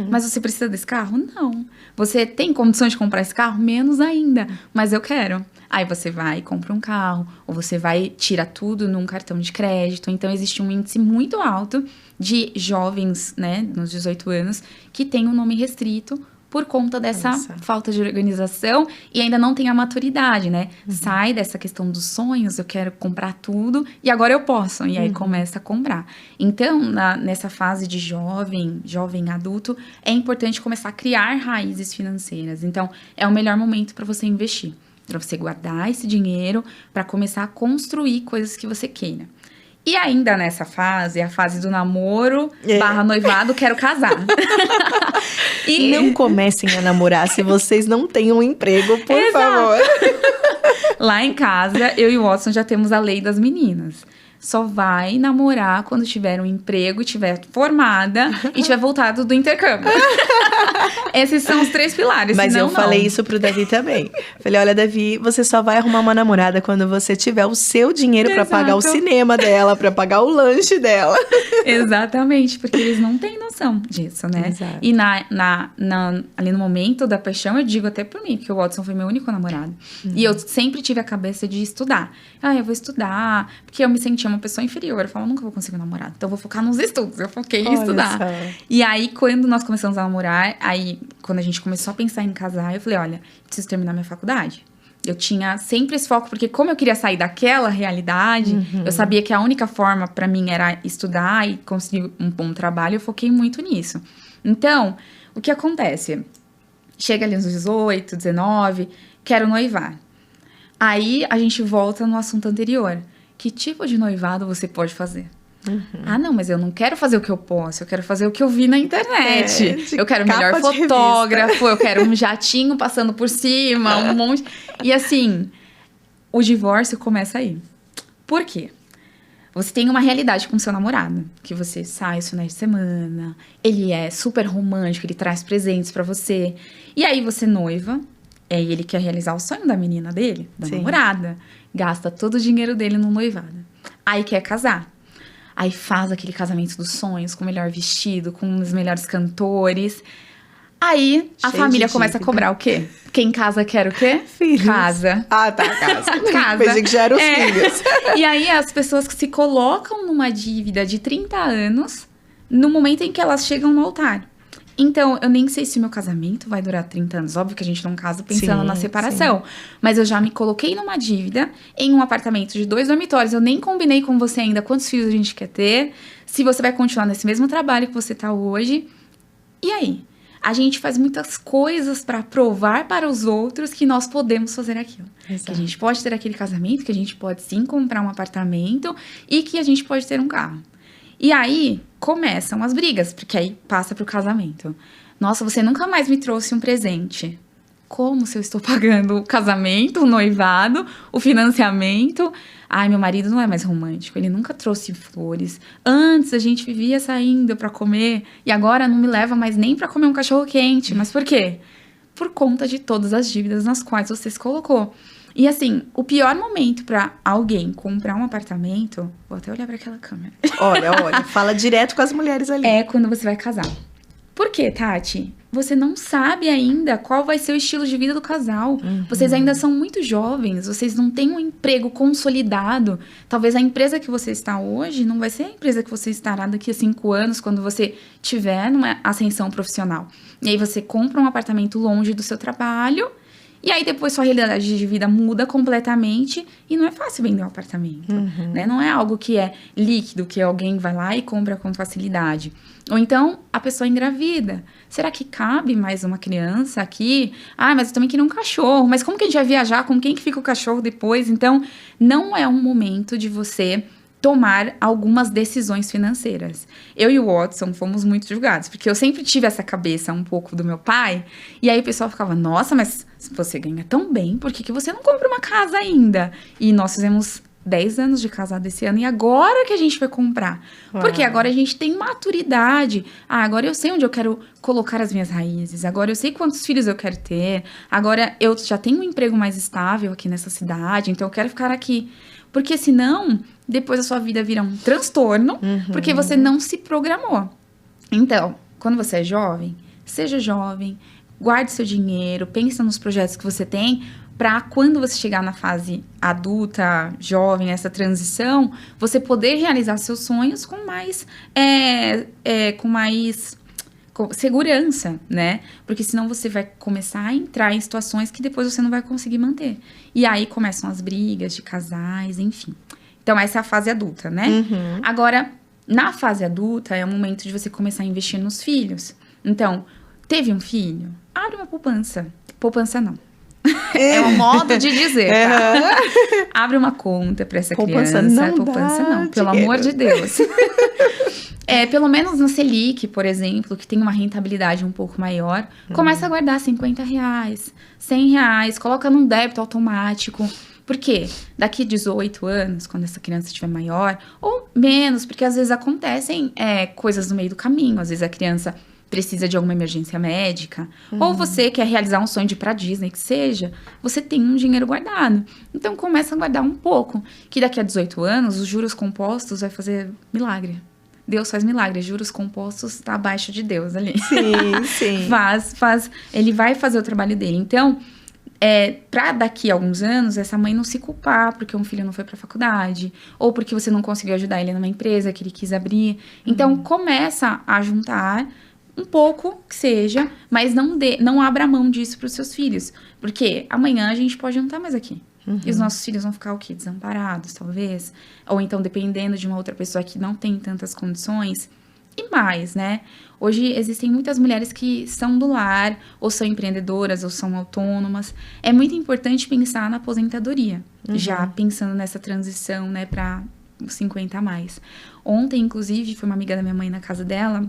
Mas você precisa desse carro? Não. Você tem condições de comprar esse carro? Menos ainda. Mas eu quero. Aí você vai e compra um carro, ou você vai tira tudo num cartão de crédito. Então, existe um índice muito alto de jovens, né, nos 18 anos, que tem um nome restrito por conta dessa falta de organização e ainda não tem a maturidade, né? Sai dessa questão dos sonhos, eu quero comprar tudo e agora eu posso. E aí começa a comprar. Então, nessa fase de jovem adulto, é importante começar a criar raízes financeiras. Então, é o melhor momento para você investir. Para você guardar esse dinheiro, para começar a construir coisas que você queira. E ainda nessa fase, a fase do namoro / noivado, quero casar. E não comecem a namorar se vocês não têm um emprego, por favor. Lá em casa, eu e o Watson já temos a lei das meninas. Só vai namorar quando tiver um emprego, tiver formada e tiver voltado do intercâmbio. Esses são os 3 pilares. Mas eu falei isso pro Davi também. Falei, olha, Davi, você só vai arrumar uma namorada quando você tiver o seu dinheiro para pagar o cinema dela, para pagar o lanche dela. Exatamente, porque eles não têm noção disso, né? Exato. E ali no momento da paixão, eu digo até por mim, porque o Watson foi meu único namorado. E eu sempre tive a cabeça de estudar. Eu vou estudar, porque eu me sentia uma pessoa inferior. Eu falava, nunca vou conseguir um namorado. Então, eu vou focar nos estudos. Eu foquei em estudar. E aí, quando nós começamos a namorar, quando a gente começou a pensar em casar, eu falei, olha, preciso terminar minha faculdade. Eu tinha sempre esse foco, porque como eu queria sair daquela realidade, eu sabia que a única forma pra mim era estudar e conseguir um bom trabalho, eu foquei muito nisso. Então, o que acontece? Chega ali nos 18, 19, quero noivar. Aí, a gente volta no assunto anterior. Que tipo de noivado você pode fazer? Ah, não, mas eu não quero fazer o que eu posso. Eu quero fazer o que eu vi na internet. Eu quero o melhor fotógrafo. Eu quero um jatinho passando por cima, um monte. E assim, o divórcio começa aí. Por quê? Você tem uma realidade com seu namorado. Que você sai os finais de semana. Ele é super romântico. Ele traz presentes pra você. E aí você noiva. E ele quer realizar o sonho da menina dele, da namorada. Gasta todo o dinheiro dele no noivado. Aí quer casar. Aí faz aquele casamento dos sonhos, com o melhor vestido, com os melhores cantores. Aí a família começa a cobrar o quê? Quem casa quer o quê? Filhos. Casa. Ah, tá, casa. Casa. Pensei que já eram os filhos. E aí as pessoas que se colocam numa dívida de 30 anos, no momento em que elas chegam no altar. Então, eu nem sei se o meu casamento vai durar 30 anos. Óbvio que a gente não casa pensando na separação. Mas eu já me coloquei numa dívida em um apartamento de 2 dormitórios. Eu nem combinei com você ainda quantos filhos a gente quer ter. Se você vai continuar nesse mesmo trabalho que você tá hoje. E aí? A gente faz muitas coisas para provar para os outros que nós podemos fazer aquilo. Exato. Que a gente pode ter aquele casamento, que a gente pode sim comprar um apartamento e que a gente pode ter um carro. E aí, começam as brigas, porque aí passa pro casamento. Nossa, você nunca mais me trouxe um presente. Como se eu estou pagando o casamento, o noivado, o financiamento? Ai, meu marido não é mais romântico, ele nunca trouxe flores. Antes a gente vivia saindo pra comer e agora não me leva mais nem pra comer um cachorro quente. Mas por quê? Por conta de todas as dívidas nas quais você se colocou. E assim, o pior momento pra alguém comprar um apartamento... Vou até olhar pra aquela câmera. Olha, fala direto com as mulheres ali. É quando você vai casar. Por quê, Tati? Você não sabe ainda qual vai ser o estilo de vida do casal. Vocês ainda são muito jovens, vocês não têm um emprego consolidado. Talvez a empresa que você está hoje não vai ser a empresa que você estará daqui a 5 anos, quando você tiver numa ascensão profissional. E aí você compra um apartamento longe do seu trabalho E aí depois sua realidade de vida muda completamente e não é fácil vender um apartamento, né? Não é algo que é líquido, que alguém vai lá e compra com facilidade. Ou então a pessoa engravida. Será que cabe mais uma criança aqui? Ah, mas eu também queria um cachorro. Mas como que a gente vai viajar? Com quem que fica o cachorro depois? Então, não é um momento de você tomar algumas decisões financeiras. Eu e o Watson fomos muito julgados, porque eu sempre tive essa cabeça um pouco do meu pai, e aí o pessoal ficava, nossa, mas você ganha tão bem, por que você não compra uma casa ainda? E nós fizemos 10 anos de casado esse ano, e agora que a gente vai comprar? Uau. Porque agora a gente tem maturidade. Ah, agora eu sei onde eu quero colocar as minhas raízes, agora eu sei quantos filhos eu quero ter, agora eu já tenho um emprego mais estável aqui nessa cidade, então eu quero ficar aqui. Porque senão, depois a sua vida vira um transtorno, porque você não se programou. Então, quando você é jovem, seja jovem, guarde seu dinheiro, pense nos projetos que você tem, para quando você chegar na fase adulta, jovem, essa transição, você poder realizar seus sonhos com mais segurança, né? Porque senão você vai começar a entrar em situações que depois você não vai conseguir manter. E aí começam as brigas de casais, enfim. Então, essa é a fase adulta, né? Agora, na fase adulta, é o momento de você começar a investir nos filhos. Então, teve um filho? Abre uma poupança. Poupança não. É um modo de dizer, tá? Abre uma conta para essa criança. Poupança não, pelo amor de Deus. Pelo menos no Selic, por exemplo, que tem uma rentabilidade um pouco maior, começa a guardar R$50, R$100, coloca num débito automático. Por quê? Daqui 18 anos, quando essa criança estiver maior, ou menos, porque às vezes acontecem coisas no meio do caminho, às vezes a criança precisa de alguma emergência médica, ou você quer realizar um sonho de ir pra Disney, que seja, você tem um dinheiro guardado. Então, começa a guardar um pouco, que daqui a 18 anos, os juros compostos vai fazer milagre. Deus faz milagre, juros compostos tá abaixo de Deus ali. Sim, sim. Ele vai fazer o trabalho dele. Então, pra daqui a alguns anos, essa mãe não se culpar porque um filho não foi pra faculdade, ou porque você não conseguiu ajudar ele numa empresa que ele quis abrir. Então, começa a juntar um pouco, que seja, mas não abra mão disso pros seus filhos. Porque amanhã a gente pode não estar mais aqui. E os nossos filhos vão ficar o quê? Desamparados, talvez. Ou então dependendo de uma outra pessoa que não tem tantas condições. E mais, né? Hoje existem muitas mulheres que são do lar, ou são empreendedoras, ou são autônomas. É muito importante pensar na aposentadoria. Já pensando nessa transição, né, para 50 a mais. Ontem, inclusive, foi uma amiga da minha mãe na casa dela.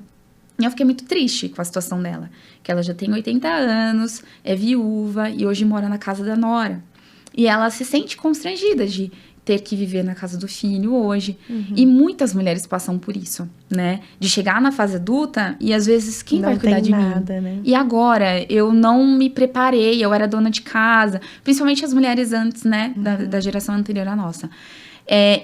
E eu fiquei muito triste com a situação dela. Que ela já tem 80 anos, é viúva e hoje mora na casa da nora. E ela se sente constrangida de ter que viver na casa do filho hoje. E muitas mulheres passam por isso, né? De chegar na fase adulta e às vezes quem vai cuidar de mim? Né? E agora? Eu não me preparei, eu era dona de casa. Principalmente as mulheres antes, né? Da geração anterior à nossa.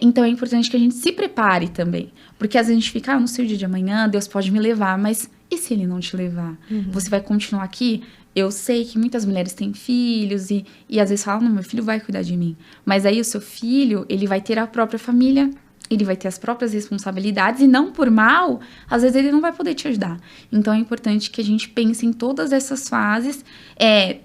Então, é importante que a gente se prepare também. Porque às vezes a gente fica, eu não sei o dia de amanhã, Deus pode me levar. Mas e se ele não te levar? Você vai continuar aqui? Eu sei que muitas mulheres têm filhos e às vezes falam, não, meu filho vai cuidar de mim. Mas aí o seu filho, ele vai ter a própria família, ele vai ter as próprias responsabilidades e não por mal, às vezes ele não vai poder te ajudar. Então é importante que a gente pense em todas essas fases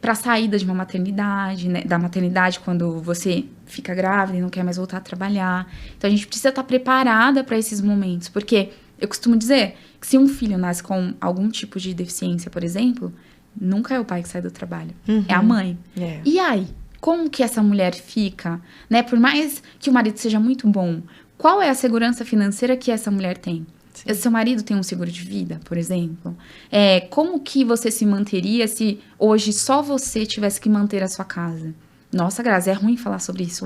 para a saída de uma maternidade, né, da maternidade quando você fica grávida e não quer mais voltar a trabalhar. Então a gente precisa estar preparada para esses momentos, porque eu costumo dizer que se um filho nasce com algum tipo de deficiência, por exemplo, nunca é o pai que sai do trabalho, é a mãe. E aí, como que essa mulher fica, né? Por mais que o marido seja muito bom, qual é a segurança financeira que essa mulher tem? Sim. Seu marido tem um seguro de vida, por exemplo? Como que você se manteria se hoje só você tivesse que manter a sua casa? Nossa, Grazi, é ruim falar sobre isso,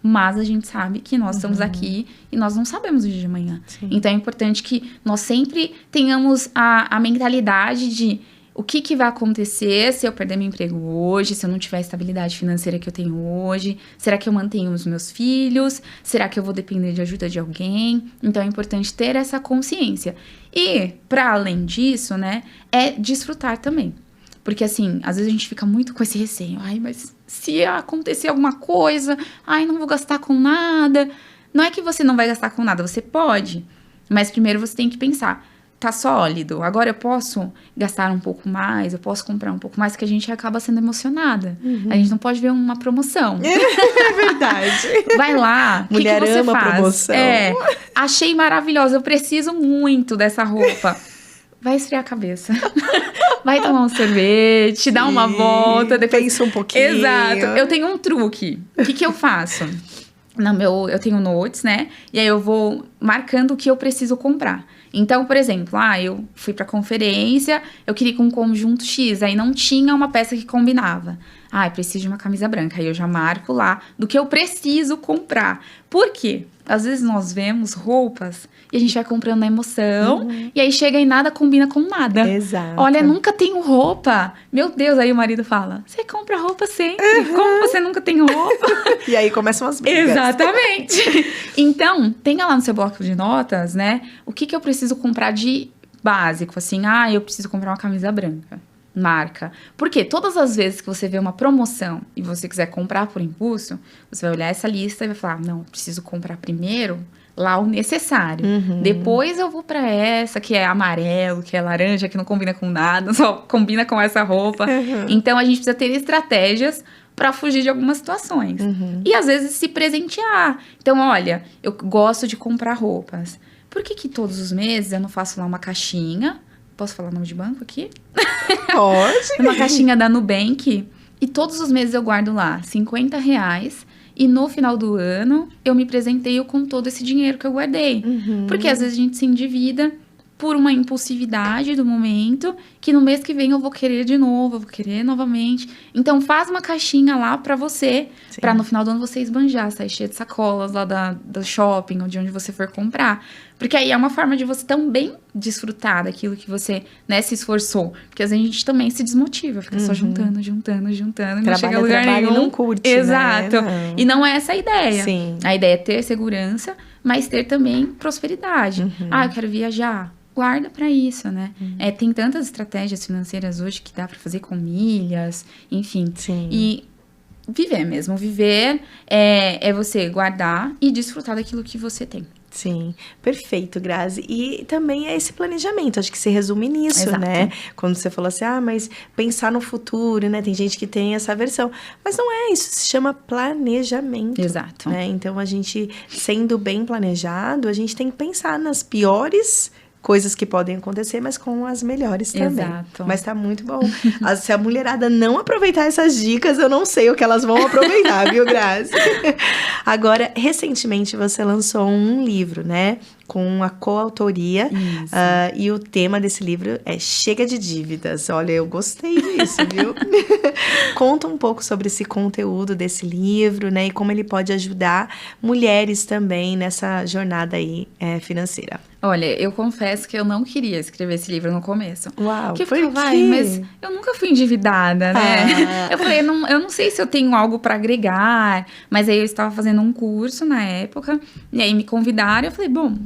mas a gente sabe que nós estamos aqui e nós não sabemos o dia de amanhã. Sim. Então, é importante que nós sempre tenhamos a mentalidade de o que vai acontecer se eu perder meu emprego hoje, se eu não tiver a estabilidade financeira que eu tenho hoje? Será que eu mantenho os meus filhos? Será que eu vou depender de ajuda de alguém? Então, é importante ter essa consciência. E, para além disso, né, desfrutar também. Porque, assim, às vezes a gente fica muito com esse receio. Ai, mas se acontecer alguma coisa, não vou gastar com nada. Não é que você não vai gastar com nada, você pode. Mas primeiro você tem que pensar, tá sólido. Agora eu posso gastar um pouco mais, eu posso comprar um pouco mais, que a gente acaba sendo emocionada. A gente não pode ver uma promoção. É verdade. Vai lá, o que você ama faz? Promoção. Achei maravilhosa, eu preciso muito dessa roupa. Vai esfriar a cabeça. Vai tomar um sorvete, dá uma volta. Depois... Pensa um pouquinho. Exato. Eu tenho um truque. O que eu faço? Eu tenho notes, né? E aí eu vou marcando o que eu preciso comprar. Então, por exemplo, eu fui pra conferência, eu queria com um conjunto X, aí não tinha uma peça que combinava. Eu preciso de uma camisa branca. Aí eu já marco lá do que eu preciso comprar. Por quê? Às vezes nós vemos roupas e a gente vai comprando na emoção, e aí chega e nada combina com nada. Exato. Olha, nunca tenho roupa. Meu Deus, aí o marido fala, você compra roupa sempre. Como você nunca tem roupa? E aí começam as brigas. Exatamente. Então, tenha lá no seu bloco de notas, né? O que eu preciso comprar de básico, assim. Eu preciso comprar uma camisa branca. Marca. Porque todas as vezes que você vê uma promoção e você quiser comprar por impulso, você vai olhar essa lista e vai falar, não, eu preciso comprar primeiro lá o necessário. Depois eu vou pra essa que é amarelo, que é laranja, que não combina com nada, só combina com essa roupa. Então, a gente precisa ter estratégias para fugir de algumas situações. E, às vezes, se presentear. Então, olha, eu gosto de comprar roupas. Por que todos os meses eu não faço lá uma caixinha? Posso falar o nome de banco aqui? Pode. Uma caixinha da Nubank. E todos os meses eu guardo lá R$50. E no final do ano, eu me presenteio com todo esse dinheiro que eu guardei. Porque às vezes a gente se endivida por uma impulsividade do momento, que no mês que vem eu vou querer de novo, eu vou querer novamente. Então, faz uma caixinha lá pra você, pra no final do ano você esbanjar, sair cheia de sacolas lá do shopping, ou de onde você for comprar. Porque aí é uma forma de você também desfrutar daquilo que você, né, se esforçou. Porque às vezes a gente também se desmotiva, fica só juntando, não chega a lugar nenhum. E não curte, Exato. Né? E não é essa a ideia. Sim. A ideia é ter segurança, mas ter também prosperidade. Eu quero viajar. Guarda pra isso, né? Tem tantas estratégias financeiras hoje que dá pra fazer com milhas, enfim. Sim. E viver mesmo. Viver é você guardar e desfrutar daquilo que você tem. Sim, perfeito, Grazi. E também é esse planejamento, acho que se resume nisso, Exato. Né? Quando você falou assim, mas pensar no futuro, né? Tem gente que tem essa versão. Mas não é isso, se chama planejamento. Exato. Né? Então, a gente, sendo bem planejado, a gente tem que pensar nas piores coisas que podem acontecer, mas com as melhores também. Exato. Mas tá muito bom. Se a mulherada não aproveitar essas dicas, eu não sei o que elas vão aproveitar, viu, Grazi? Agora, recentemente você lançou um livro, né? Com a coautoria. E o tema desse livro é Chega de Dívidas. Olha, eu gostei disso, viu? Conta um pouco sobre esse conteúdo desse livro, né? E como ele pode ajudar mulheres também nessa jornada aí financeira. Olha, eu confesso que eu não queria escrever esse livro no começo. Uau, porque por eu ficava, mas eu nunca fui endividada, né? Eu falei, eu não sei se eu tenho algo para agregar. Mas aí eu estava fazendo um curso na época, e aí me convidaram, eu falei, bom,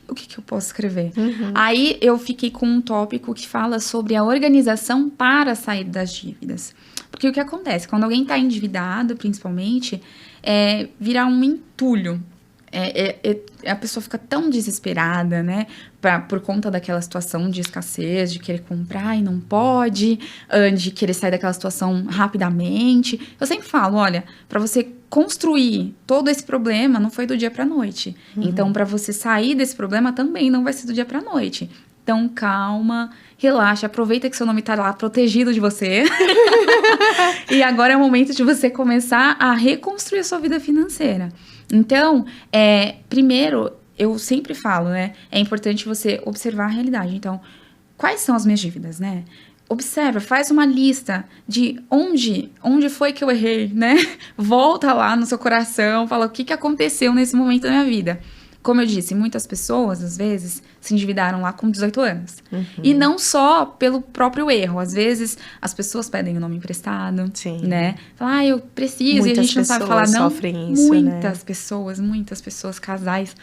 o que eu posso escrever? Aí eu fiquei com um tópico que fala sobre a organização para sair das dívidas. Porque o que acontece? Quando alguém está endividado, principalmente, vira um entulho. A pessoa fica tão desesperada, né? Por conta daquela situação de escassez, de querer comprar e não pode, de querer sair daquela situação rapidamente. Eu sempre falo, olha, para você construir todo esse problema, não foi do dia pra noite. Então, para você sair desse problema, também não vai ser do dia pra noite. Então, calma, relaxa, aproveita que seu nome tá lá protegido de você. E agora é o momento de você começar a reconstruir a sua vida financeira. Então, primeiro, eu sempre falo, né? É importante você observar a realidade. Então, quais são as minhas dívidas, né? Observa, faz uma lista de onde foi que eu errei, né? Volta lá no seu coração, fala o que aconteceu nesse momento da minha vida. Como eu disse, muitas pessoas, às vezes, se endividaram lá com 18 anos. E não só pelo próprio erro. Às vezes, as pessoas pedem o nome emprestado, né? Falam, eu preciso, muitas e a gente não sabe falar não. Sofrem isso, Muitas pessoas, casais.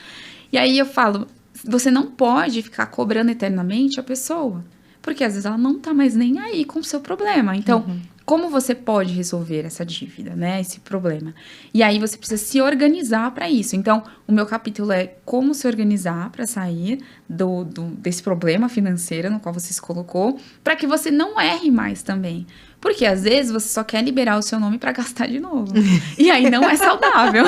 E aí eu falo, você não pode ficar cobrando eternamente a pessoa. Porque às vezes ela não tá mais nem aí com o seu problema. Então, como você pode resolver essa dívida, né? Esse problema. E aí você precisa se organizar para isso. Então, o meu capítulo é como se organizar para sair desse problema financeiro no qual você se colocou, para que você não erre mais também. Porque às vezes você só quer liberar o seu nome para gastar de novo. E aí não é saudável.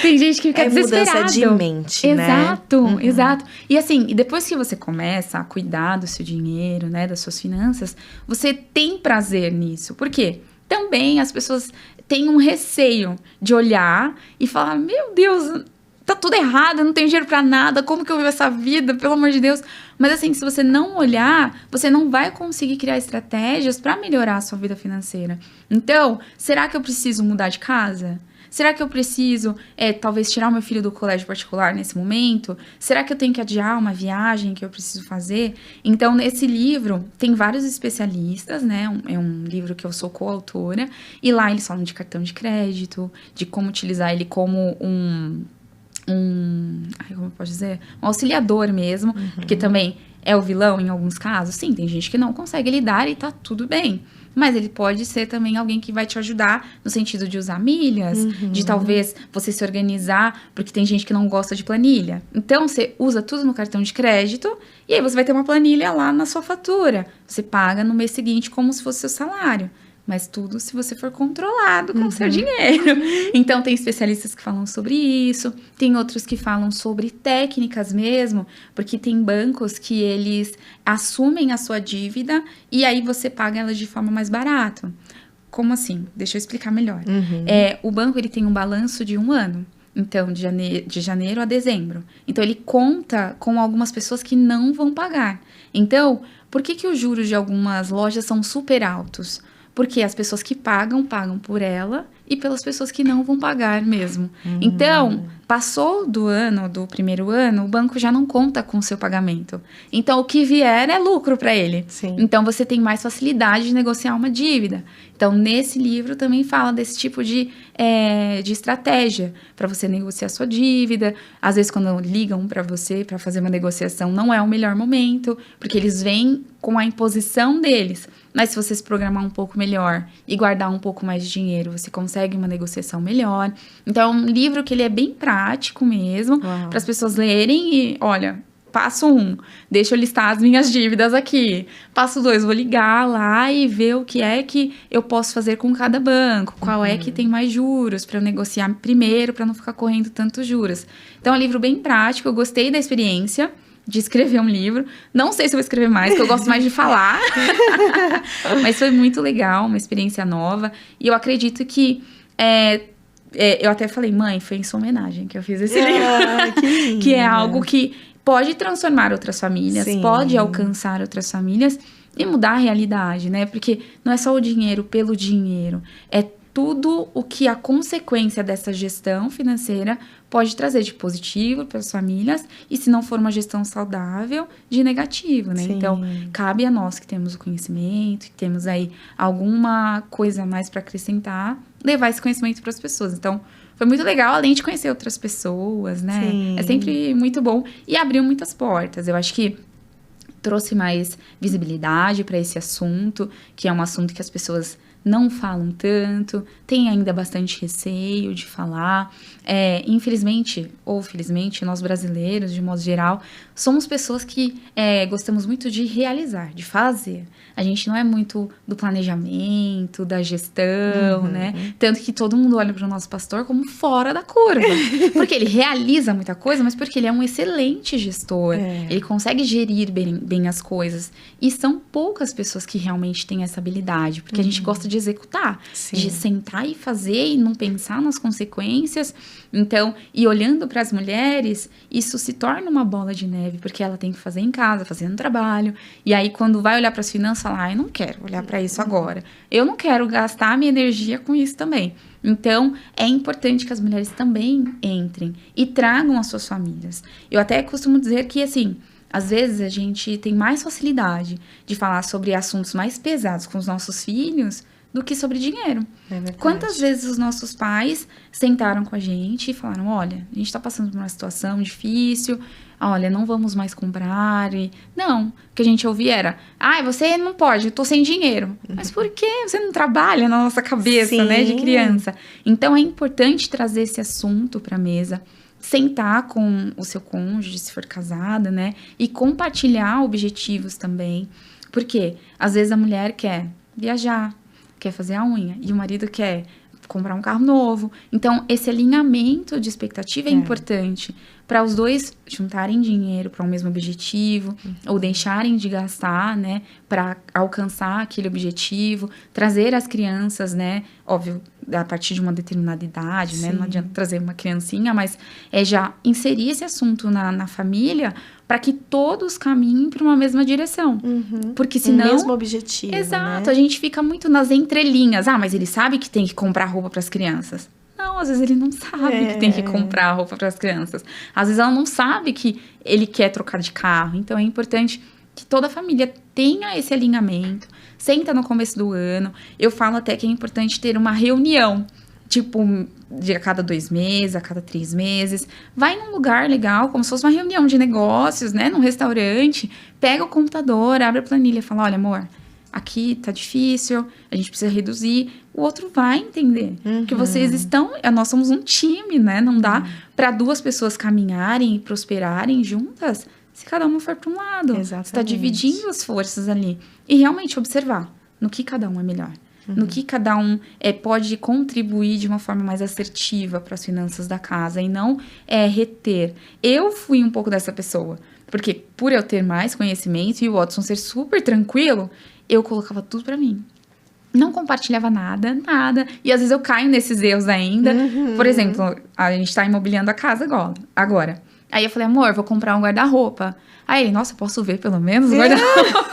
Tem gente que fica desesperada. Mudança de mente, exato, né? Exato. E assim, depois que você começa a cuidar do seu dinheiro, né, das suas finanças, você tem prazer nisso. Por quê? Também as pessoas têm um receio de olhar e falar, meu Deus, tá tudo errado, eu não tenho dinheiro pra nada, como que eu vivo essa vida, pelo amor de Deus. Mas assim, se você não olhar, você não vai conseguir criar estratégias pra melhorar a sua vida financeira. Então, será que eu preciso mudar de casa? Será que eu preciso, talvez, tirar o meu filho do colégio particular nesse momento? Será que eu tenho que adiar uma viagem que eu preciso fazer? Então, nesse livro, tem vários especialistas, né? É um livro que eu sou coautora. E lá eles falam de cartão de crédito, de como utilizar ele como como eu posso dizer? Um auxiliador mesmo, porque também é o vilão em alguns casos. Sim, tem gente que não consegue lidar e tá tudo bem. Mas ele pode ser também alguém que vai te ajudar no sentido de usar milhas, de talvez você se organizar, porque tem gente que não gosta de planilha. Então, você usa tudo no cartão de crédito e aí você vai ter uma planilha lá na sua fatura. Você paga no mês seguinte como se fosse seu salário. Mas tudo se você for controlado com o seu dinheiro. Então, tem especialistas que falam sobre isso. Tem outros que falam sobre técnicas mesmo. Porque tem bancos que eles assumem a sua dívida e aí você paga elas de forma mais barata. Como assim? Deixa eu explicar melhor. O banco ele tem um balanço de 1 ano. Então, de janeiro a dezembro. Então, ele conta com algumas pessoas que não vão pagar. Então, por que os juros de algumas lojas são super altos? Porque as pessoas que pagam por ela e pelas pessoas que não vão pagar mesmo. Então, passou do primeiro ano, o banco já não conta com o seu pagamento. Então, o que vier é lucro para ele. Sim. Então, você tem mais facilidade de negociar uma dívida. Então, nesse livro também fala desse tipo de estratégia para você negociar sua dívida. Às vezes, quando ligam para você para fazer uma negociação, não é o melhor momento, porque eles vêm com a imposição deles. Mas se você se programar um pouco melhor e guardar um pouco mais de dinheiro, você consegue uma negociação melhor. Então, é um livro que ele é bem prático mesmo, para as pessoas lerem e, olha, passo 1, deixa eu listar as minhas dívidas aqui. Passo 2, vou ligar lá e ver o que é que eu posso fazer com cada banco, qual é que tem mais juros, para eu negociar primeiro, para não ficar correndo tantos juros. Então, é um livro bem prático, eu gostei da experiência de escrever um livro. Não sei se eu vou escrever mais, porque eu gosto mais de falar. Mas foi muito legal, uma experiência nova. E eu acredito que... eu até falei, mãe, foi em sua homenagem que eu fiz esse livro. Que lindo. Que é algo que pode transformar outras famílias, Sim. pode alcançar outras famílias e mudar a realidade, né? Porque não é só o dinheiro pelo dinheiro, é tudo o que a consequência dessa gestão financeira pode trazer de positivo para as famílias e, se não for uma gestão saudável, de negativo, né? Sim. Então, cabe a nós que temos o conhecimento, que temos aí alguma coisa a mais para acrescentar, levar esse conhecimento para as pessoas. Então, foi muito legal, além de conhecer outras pessoas, né? Sim. É sempre muito bom e abriu muitas portas. Eu acho que trouxe mais visibilidade para esse assunto, que é um assunto que as pessoas não falam tanto, tem ainda bastante receio de falar. Infelizmente, ou felizmente, nós brasileiros, de modo geral, somos pessoas que gostamos muito de realizar, de fazer. A gente não é muito do planejamento, da gestão, né? Tanto que todo mundo olha para o nosso pastor como fora da curva. Porque ele realiza muita coisa, mas porque ele é um excelente gestor. Ele consegue gerir bem as coisas. E são poucas pessoas que realmente têm essa habilidade, porque a gente gosta de executar, Sim. de sentar e fazer e não pensar nas consequências. Então, e olhando para as mulheres, isso se torna uma bola de neve, porque ela tem que fazer em casa, fazer no trabalho. E aí, quando vai olhar para as finanças, fala, eu não quero olhar para isso agora. Eu não quero gastar minha energia com isso também. Então, é importante que as mulheres também entrem e tragam as suas famílias. Eu até costumo dizer que, assim, às vezes a gente tem mais facilidade de falar sobre assuntos mais pesados com os nossos filhos do que sobre dinheiro. É verdade. Quantas vezes os nossos pais sentaram com a gente e falaram, olha, a gente tá passando por uma situação difícil, olha, não vamos mais comprar. Não, o que a gente ouvia era, você não pode, eu tô sem dinheiro. Mas por quê? Você não trabalha na nossa cabeça, né, de criança. Então, é importante trazer esse assunto pra mesa, sentar com o seu cônjuge, se for casada, né, e compartilhar objetivos também. Porque, às vezes, a mulher quer viajar, quer fazer a unha, e o marido quer comprar um carro novo. Então, esse alinhamento de expectativa é importante para os dois juntarem dinheiro para um mesmo objetivo, ou deixarem de gastar, né, para alcançar aquele objetivo, trazer as crianças, né, óbvio, a partir de uma determinada idade, né, não adianta trazer uma criancinha, mas já inserir esse assunto na família para que todos caminhem para uma mesma direção. Porque senão... O mesmo objetivo, Exato, né? A gente fica muito nas entrelinhas. Mas ele sabe que tem que comprar roupa para as crianças. Não, às vezes ele não sabe que tem que comprar roupa para as crianças. Às vezes ela não sabe que ele quer trocar de carro. Então, é importante que toda a família tenha esse alinhamento. Senta no começo do ano. Eu falo até que é importante ter uma reunião. Tipo, de a cada 2 meses, a cada 3 meses. Vai num lugar legal, como se fosse uma reunião de negócios, né? Num restaurante. Pega o computador, abre a planilha e fala, olha, amor, aqui tá difícil, a gente precisa reduzir. O outro vai entender. Que vocês estão... Nós somos um time, né? Não dá para 2 pessoas caminharem e prosperarem juntas se cada uma for para um lado. Exatamente. Você tá dividindo as forças ali. E realmente observar no que cada um é melhor. No que cada um pode contribuir de uma forma mais assertiva para as finanças da casa e não reter. Eu fui um pouco dessa pessoa, porque por eu ter mais conhecimento e o Watson ser super tranquilo, eu colocava tudo para mim. Não compartilhava nada. E às vezes eu caio nesses erros ainda. Por exemplo, a gente tá imobiliando a casa agora. Aí eu falei, amor, vou comprar um guarda-roupa. Aí ele, nossa, posso ver pelo menos o guarda-roupa?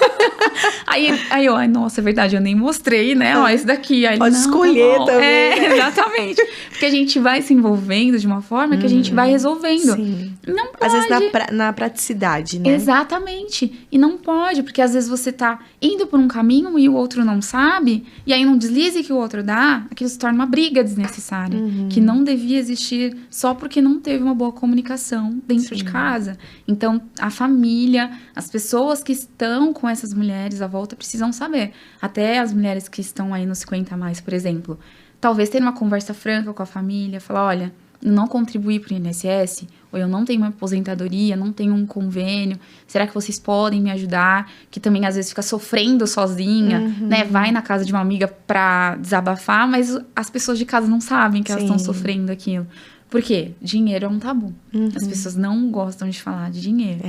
Aí eu, nossa, é verdade, eu nem mostrei, né? Ó, esse daqui. Aí pode ele, escolher também. Exatamente. Porque a gente vai se envolvendo de uma forma que a gente vai resolvendo. Sim. Não pode. Às vezes na praticidade, né? Exatamente. E não pode, porque às vezes você tá indo por um caminho e o outro não sabe, e aí num deslize que o outro dá, aquilo se torna uma briga desnecessária, que não devia existir só porque não teve uma boa comunicação dentro de casa. Então, a família, as pessoas que estão com essas mulheres à volta precisam saber. Até as mulheres que estão aí nos 50 a mais, por exemplo. Talvez ter uma conversa franca com a família, falar, olha, eu não contribuí para o INSS, ou eu não tenho uma aposentadoria, não tenho um convênio, será que vocês podem me ajudar? Que também às vezes fica sofrendo sozinha, né? Vai na casa de uma amiga para desabafar, mas as pessoas de casa não sabem que elas estão sofrendo aquilo. Por quê? Dinheiro é um tabu. As pessoas não gostam de falar de dinheiro.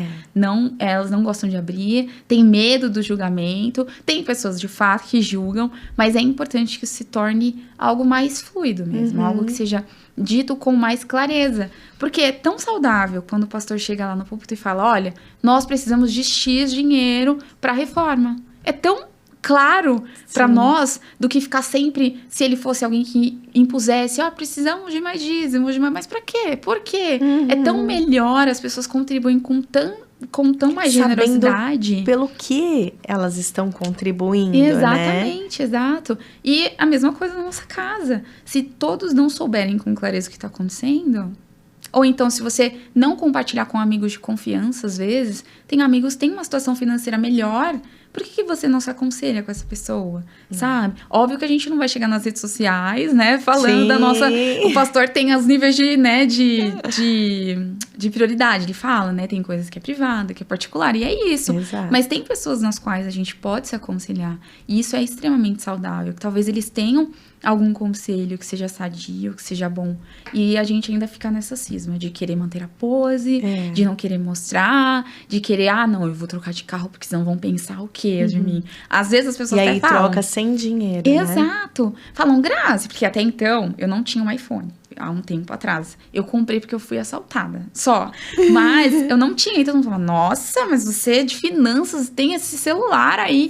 Elas não gostam de abrir, têm medo do julgamento. Tem pessoas, de fato, que julgam, mas é importante que isso se torne algo mais fluido mesmo. Algo que seja dito com mais clareza. Porque é tão saudável quando o pastor chega lá no púlpito e fala, olha, nós precisamos de X dinheiro para a reforma. É tão claro para nós do que ficar sempre, se ele fosse alguém que impusesse, precisamos de mais dízimos, mas para quê? Por quê? É tão melhor, as pessoas contribuem com tão mais generosidade. Pelo que elas estão contribuindo, Exatamente, exato. E a mesma coisa na nossa casa. Se todos não souberem com clareza o que está acontecendo... Ou então, se você não compartilhar com amigos de confiança, às vezes, tem amigos que têm uma situação financeira melhor, por que você não se aconselha com essa pessoa, sabe? Óbvio que a gente não vai chegar nas redes sociais, né, falando da nossa... O pastor tem os níveis de prioridade, ele fala, né, tem coisas que é privada, que é particular, e é isso. Exato. Mas tem pessoas nas quais a gente pode se aconselhar, e isso é extremamente saudável, que talvez eles tenham algum conselho que seja sadio, que seja bom. E a gente ainda fica nessa cisma de querer manter a pose, de não querer mostrar, de querer, não, eu vou trocar de carro porque senão vão pensar o quê de mim. Às vezes as pessoas até falam. E aí troca sem dinheiro, Exato. Né? Falam, Grazi, porque até então eu não tinha um iPhone. Há um tempo atrás. Eu comprei porque eu fui assaltada. Só. Mas eu não tinha. Então, eu falava, nossa, mas você é de finanças, tem esse celular aí.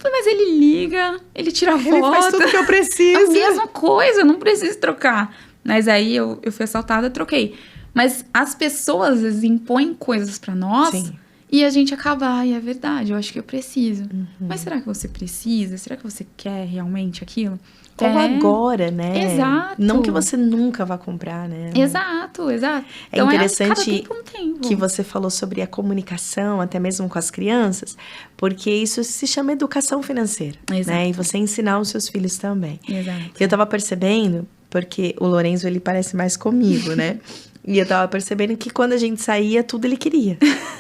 Mas ele liga, ele tira foto. Ele faz tudo que eu preciso. A mesma coisa, eu não preciso trocar. Mas aí eu fui assaltada, troquei. Mas as pessoas, às vezes, impõem coisas pra nós. Sim. E a gente acaba, ai, é verdade, eu acho que eu preciso. Mas será que você precisa? Será que você quer realmente aquilo? Ou agora, né? Exato. Não que você nunca vá comprar, né? Exato. Então, é interessante cada tempo um tempo. que você falou sobre a comunicação, até mesmo com as crianças, porque isso se chama educação financeira, né? E você ensinar os seus filhos também. Exato. Eu tava percebendo, porque o Lorenzo, ele parece mais comigo, né? E eu tava percebendo que quando a gente saía, tudo ele queria,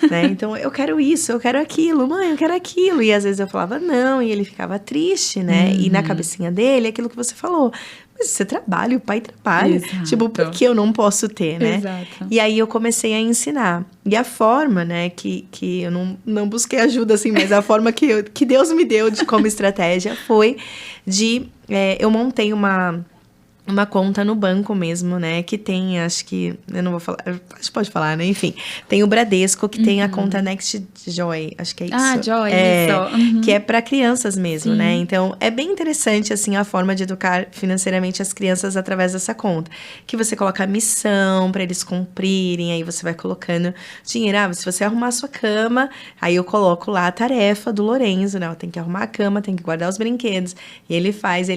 né? Então, eu quero isso, eu quero aquilo, mãe, eu quero aquilo. E às vezes eu falava não, e ele ficava triste, né? E na cabecinha dele, aquilo que você falou. Mas você trabalha, o pai trabalha. Exato. Tipo, por que eu não posso ter, né? Exato. E aí eu comecei a ensinar. E a forma, né, que eu não busquei ajuda, assim, mas a forma que Deus me deu de como estratégia foi de... eu montei uma conta no banco mesmo, né? Que tem, acho que... Eu não vou falar... Acho que pode falar, né? Enfim. Tem o Bradesco, que tem a conta Next Joy. Acho que é isso. Ah, Joy, isso. Que é para crianças mesmo, né? Então, é bem interessante, assim, a forma de educar financeiramente as crianças através dessa conta. Que você coloca a missão para eles cumprirem, aí você vai colocando dinheiro. Ah, se você arrumar a sua cama, aí eu coloco lá a tarefa do Lorenzo, né? Tem que arrumar a cama, tem que guardar os brinquedos. E ele faz,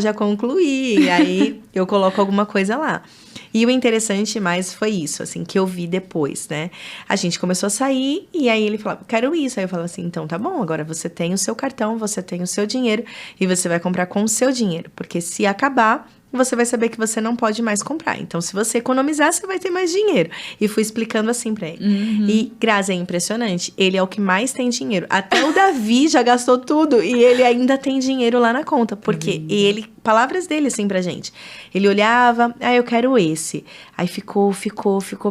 já concluí. E aí... eu coloco alguma coisa lá. E o interessante mais foi isso, assim, que eu vi depois, né? A gente começou a sair e aí ele falava, quero isso. Aí eu falava assim, então tá bom, agora você tem o seu cartão, você tem o seu dinheiro e você vai comprar com o seu dinheiro. Porque se acabar, você vai saber que você não pode mais comprar. Então, se você economizar, você vai ter mais dinheiro. E fui explicando assim pra ele. E, Grazi, é impressionante. Ele é o que mais tem dinheiro. Até o Davi já gastou tudo. E ele ainda tem dinheiro lá na conta. Porque palavras dele, assim, pra gente. Ele olhava, eu quero esse. Aí ficou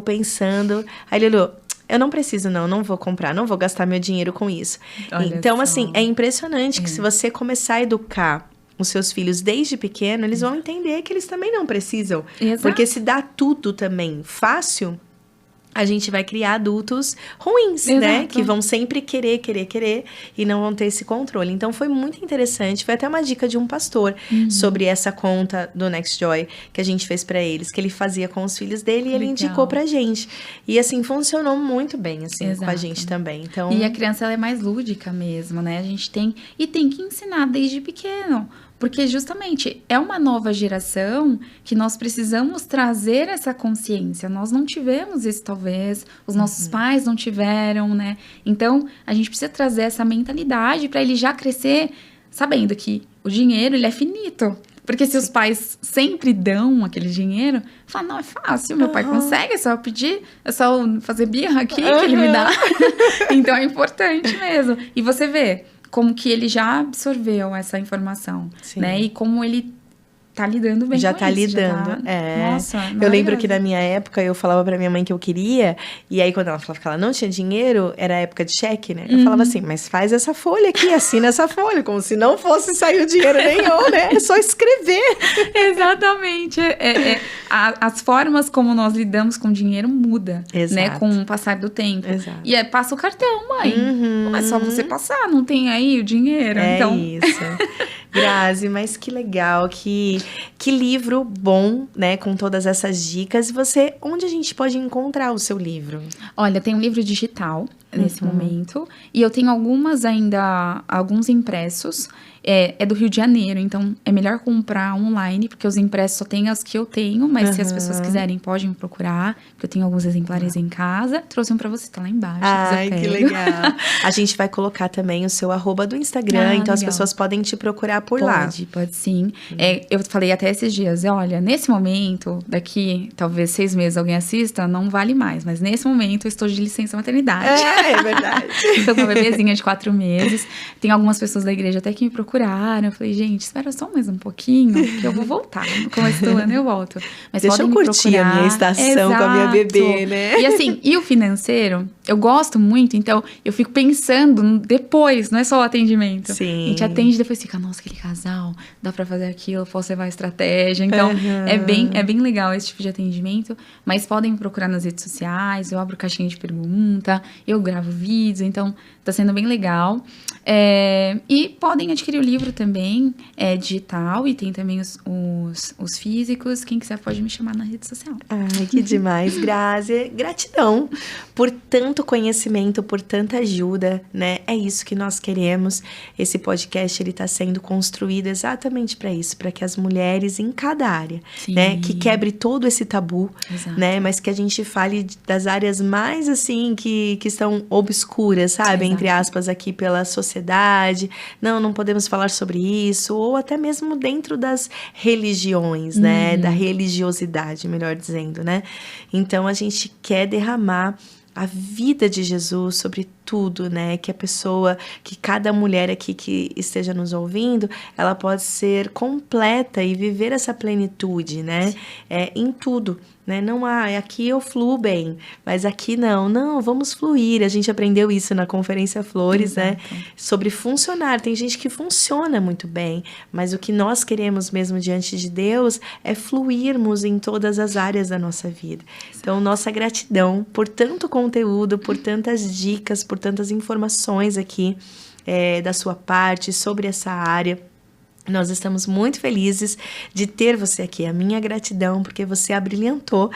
pensando. Aí ele olhou, eu não preciso não vou comprar, não vou gastar meu dinheiro com isso. Olha então, só. assim, é impressionante que se você começar a educar os seus filhos desde pequeno, eles vão entender que eles também não precisam. Exato. Porque se dá tudo também fácil, a gente vai criar adultos ruins, né? Que vão sempre querer e não vão ter esse controle. Então, foi muito interessante. Foi até uma dica de um pastor sobre essa conta do Next Joy que a gente fez pra eles, que ele fazia com os filhos dele e ele indicou pra gente. E, assim, funcionou muito bem, assim, com a gente também. Então... E a criança, ela é mais lúdica mesmo, né? A gente tem que ensinar desde pequeno. Porque justamente é uma nova geração que nós precisamos trazer essa consciência. Nós não tivemos isso, talvez. Os nossos pais não tiveram, né? Então, a gente precisa trazer essa mentalidade para ele já crescer sabendo que o dinheiro, ele é finito. Porque se os pais sempre dão aquele dinheiro, fala, não, é fácil, meu pai consegue, é só eu pedir, é só eu fazer birra aqui que ele me dá. Então, é importante mesmo. E você vê como que ele já absorveu essa informação, né? E como ele tá lidando bem com isso. Já tá lidando. Nossa, eu lembro que na minha época, eu falava pra minha mãe que eu queria, e aí quando ela falava que ela não tinha dinheiro, era a época de cheque, né? Eu falava assim, mas faz essa folha aqui, assina essa folha, como se não fosse sair o dinheiro nenhum, né? É só escrever. Exatamente. As formas como nós lidamos com o dinheiro muda, né? Com o passar do tempo. Exato. E passa o cartão, mãe. É só você passar, não tem aí o dinheiro. Então... isso. Grazi, mas que legal, que livro bom, né, com todas essas dicas. E onde a gente pode encontrar o seu livro? Olha, tem um livro digital nesse momento, e eu tenho alguns impressos, é do Rio de Janeiro, então é melhor comprar online, porque os impressos só tem as que eu tenho, mas se as pessoas quiserem, podem procurar, porque eu tenho alguns exemplares em casa. Trouxe um pra você, tá lá embaixo. Ai, que legal. A gente vai colocar também o seu @ do Instagram, então as pessoas podem te procurar por lá. Pode sim. Eu falei até esses dias, olha, nesse momento, daqui talvez 6 meses alguém assista, não vale mais, mas nesse momento eu estou de licença maternidade. É verdade. Estou com uma bebezinha de 4 meses. Tem algumas pessoas da igreja até que me procuraram. Eu falei, gente, espera só mais um pouquinho, que eu vou voltar. No começo do ano eu volto. Mas deixa eu curtir a minha estação com a minha bebê, né? E assim, e o financeiro, eu gosto muito, então eu fico pensando depois, não é só o atendimento. Sim. A gente atende e depois fica, nossa, aquele casal, dá pra fazer aquilo, posso levar a estratégia. Então, é bem legal esse tipo de atendimento. Mas podem me procurar nas redes sociais, eu abro caixinha de pergunta, eu gravo vídeos, então Tá sendo bem legal. E podem adquirir o livro também, é digital, e tem também os físicos. Quem quiser pode me chamar na rede social. Ai, que demais, Grazi. Gratidão por tanto conhecimento, por tanta ajuda, né? É isso que nós queremos. Esse podcast, ele tá sendo construído exatamente para isso, para que as mulheres em cada área, né? Que quebre todo esse tabu, Exato. né? Mas que a gente fale das áreas mais, assim, que estão obscuras, sabe? Exato. Entre aspas, aqui pela sociedade. Não podemos falar sobre isso. Ou até mesmo dentro das religiões, né? Da religiosidade, melhor dizendo, né? Então, a gente quer derramar a vida de Jesus sobre tudo, né? Que a pessoa, que cada mulher aqui que esteja nos ouvindo, ela pode ser completa e viver essa plenitude, né? Em tudo, né? Não aqui eu fluo bem, mas aqui não, vamos fluir. A gente aprendeu isso na Conferência Flores, Exato. né? Sobre funcionar. Tem gente que funciona muito bem, mas o que nós queremos mesmo diante de Deus é fluirmos em todas as áreas da nossa vida. Então, nossa gratidão por tanto conteúdo, por tantas dicas, por tantas informações aqui da sua parte sobre essa área. Nós estamos muito felizes de ter você aqui. A minha gratidão, porque você abrilhantou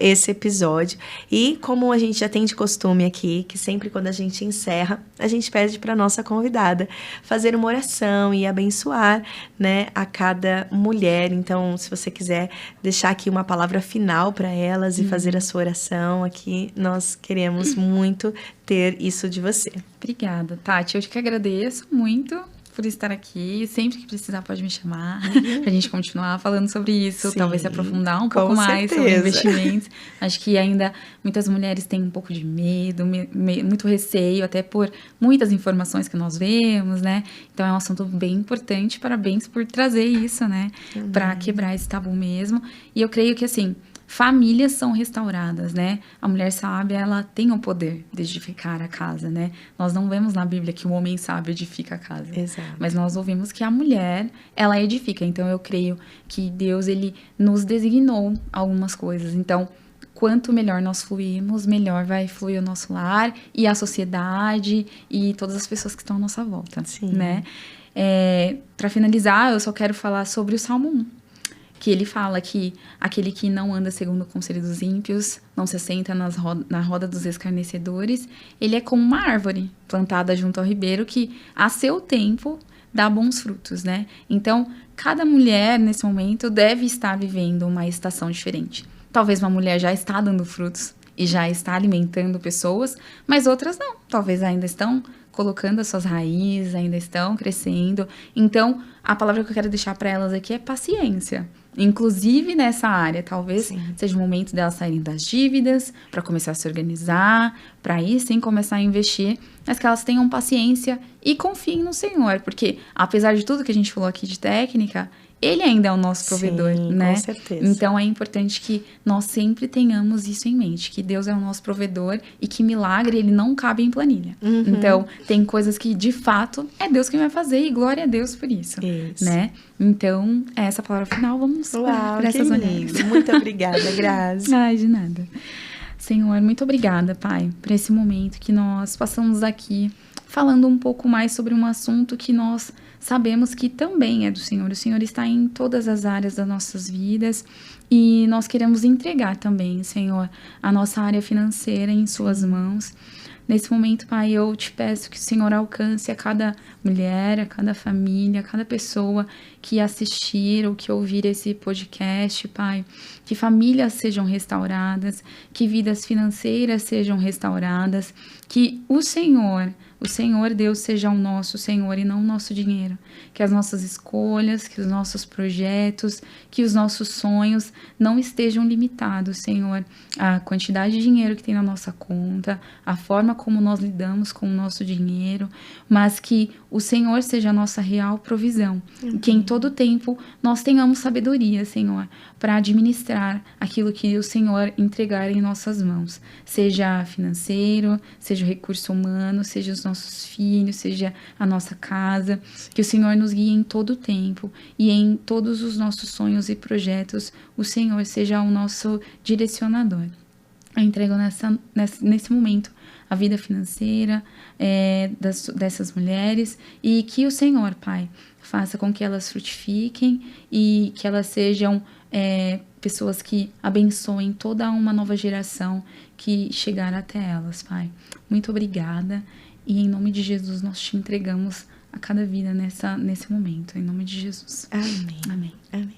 esse episódio. E como a gente já tem de costume aqui, que sempre quando a gente encerra, a gente pede para nossa convidada fazer uma oração e abençoar, né, a cada mulher. Então, se você quiser deixar aqui uma palavra final para elas e fazer a sua oração aqui, nós queremos muito ter isso de você. Obrigada, Tati. Eu te agradeço muito por estar aqui. Sempre que precisar pode me chamar pra gente continuar falando sobre isso. Sim, talvez se aprofundar um pouco mais sobre investimentos. Acho que ainda muitas mulheres têm um pouco de medo, muito receio, até por muitas informações que nós vemos, né? Então é um assunto bem importante. Parabéns por trazer isso, né? Pra quebrar esse tabu mesmo. E eu creio que, assim, famílias são restauradas, né? A mulher sábia, ela tem o poder de edificar a casa, né? Nós não vemos na Bíblia que o homem sábio edifica a casa. Exato. Mas nós ouvimos que a mulher, ela edifica. Então, eu creio que Deus, ele nos designou algumas coisas. Então, quanto melhor nós fluirmos, melhor vai fluir o nosso lar e a sociedade e todas as pessoas que estão à nossa volta, Sim. né? Para finalizar, eu só quero falar sobre o Salmo 1. Que ele fala que aquele que não anda segundo o conselho dos ímpios, não se assenta na roda dos escarnecedores, ele é como uma árvore plantada junto ao ribeiro que, a seu tempo, dá bons frutos, né? Então, cada mulher, nesse momento, deve estar vivendo uma estação diferente. Talvez uma mulher já está dando frutos e já está alimentando pessoas, mas outras não. Talvez ainda estão colocando as suas raízes, ainda estão crescendo. Então, a palavra que eu quero deixar para elas aqui é paciência. Inclusive nessa área, talvez seja o momento delas saírem das dívidas, para começar a se organizar, para aí sim começar a investir, mas que elas tenham paciência e confiem no Senhor, porque apesar de tudo que a gente falou aqui de técnica, Ele ainda é o nosso provedor, né? Com certeza. Então, é importante que nós sempre tenhamos isso em mente, que Deus é o nosso provedor e que milagre, ele não cabe em planilha. Então, tem coisas que, de fato, é Deus quem vai fazer e glória a Deus por isso, né? Então, essa palavra final, vamos para essas mulheres. Muito obrigada, Grazi. Ai, de nada. Senhor, muito obrigada, Pai, por esse momento que nós passamos aqui falando um pouco mais sobre um assunto que nós sabemos que também é do Senhor. O Senhor está em todas as áreas das nossas vidas e nós queremos entregar também, Senhor, a nossa área financeira em Suas mãos. Nesse momento, Pai, eu te peço que o Senhor alcance a cada mulher, a cada família, a cada pessoa que assistir ou que ouvir esse podcast, Pai. Que famílias sejam restauradas, que vidas financeiras sejam restauradas, que o Senhor Deus seja o nosso Senhor e não o nosso dinheiro. Que as nossas escolhas, que os nossos projetos, que os nossos sonhos não estejam limitados, Senhor, à quantidade de dinheiro que tem na nossa conta, a forma como nós lidamos com o nosso dinheiro, mas que o Senhor seja a nossa real provisão. E que em todo tempo nós tenhamos sabedoria, Senhor, para administrar aquilo que o Senhor entregar em nossas mãos. Seja financeiro, seja o recurso humano, seja os nossos filhos, seja a nossa casa. Que o Senhor nos guie em todo tempo e em todos os nossos sonhos e projetos, o Senhor seja o nosso direcionador. Eu entrego nesse momento a vida financeira dessas mulheres, e que o Senhor, Pai, faça com que elas frutifiquem e que elas sejam pessoas que abençoem toda uma nova geração que chegar até elas, Pai. Muito obrigada, e em nome de Jesus nós te entregamos a cada vida nesse momento, em nome de Jesus. Amém. Amém. Amém.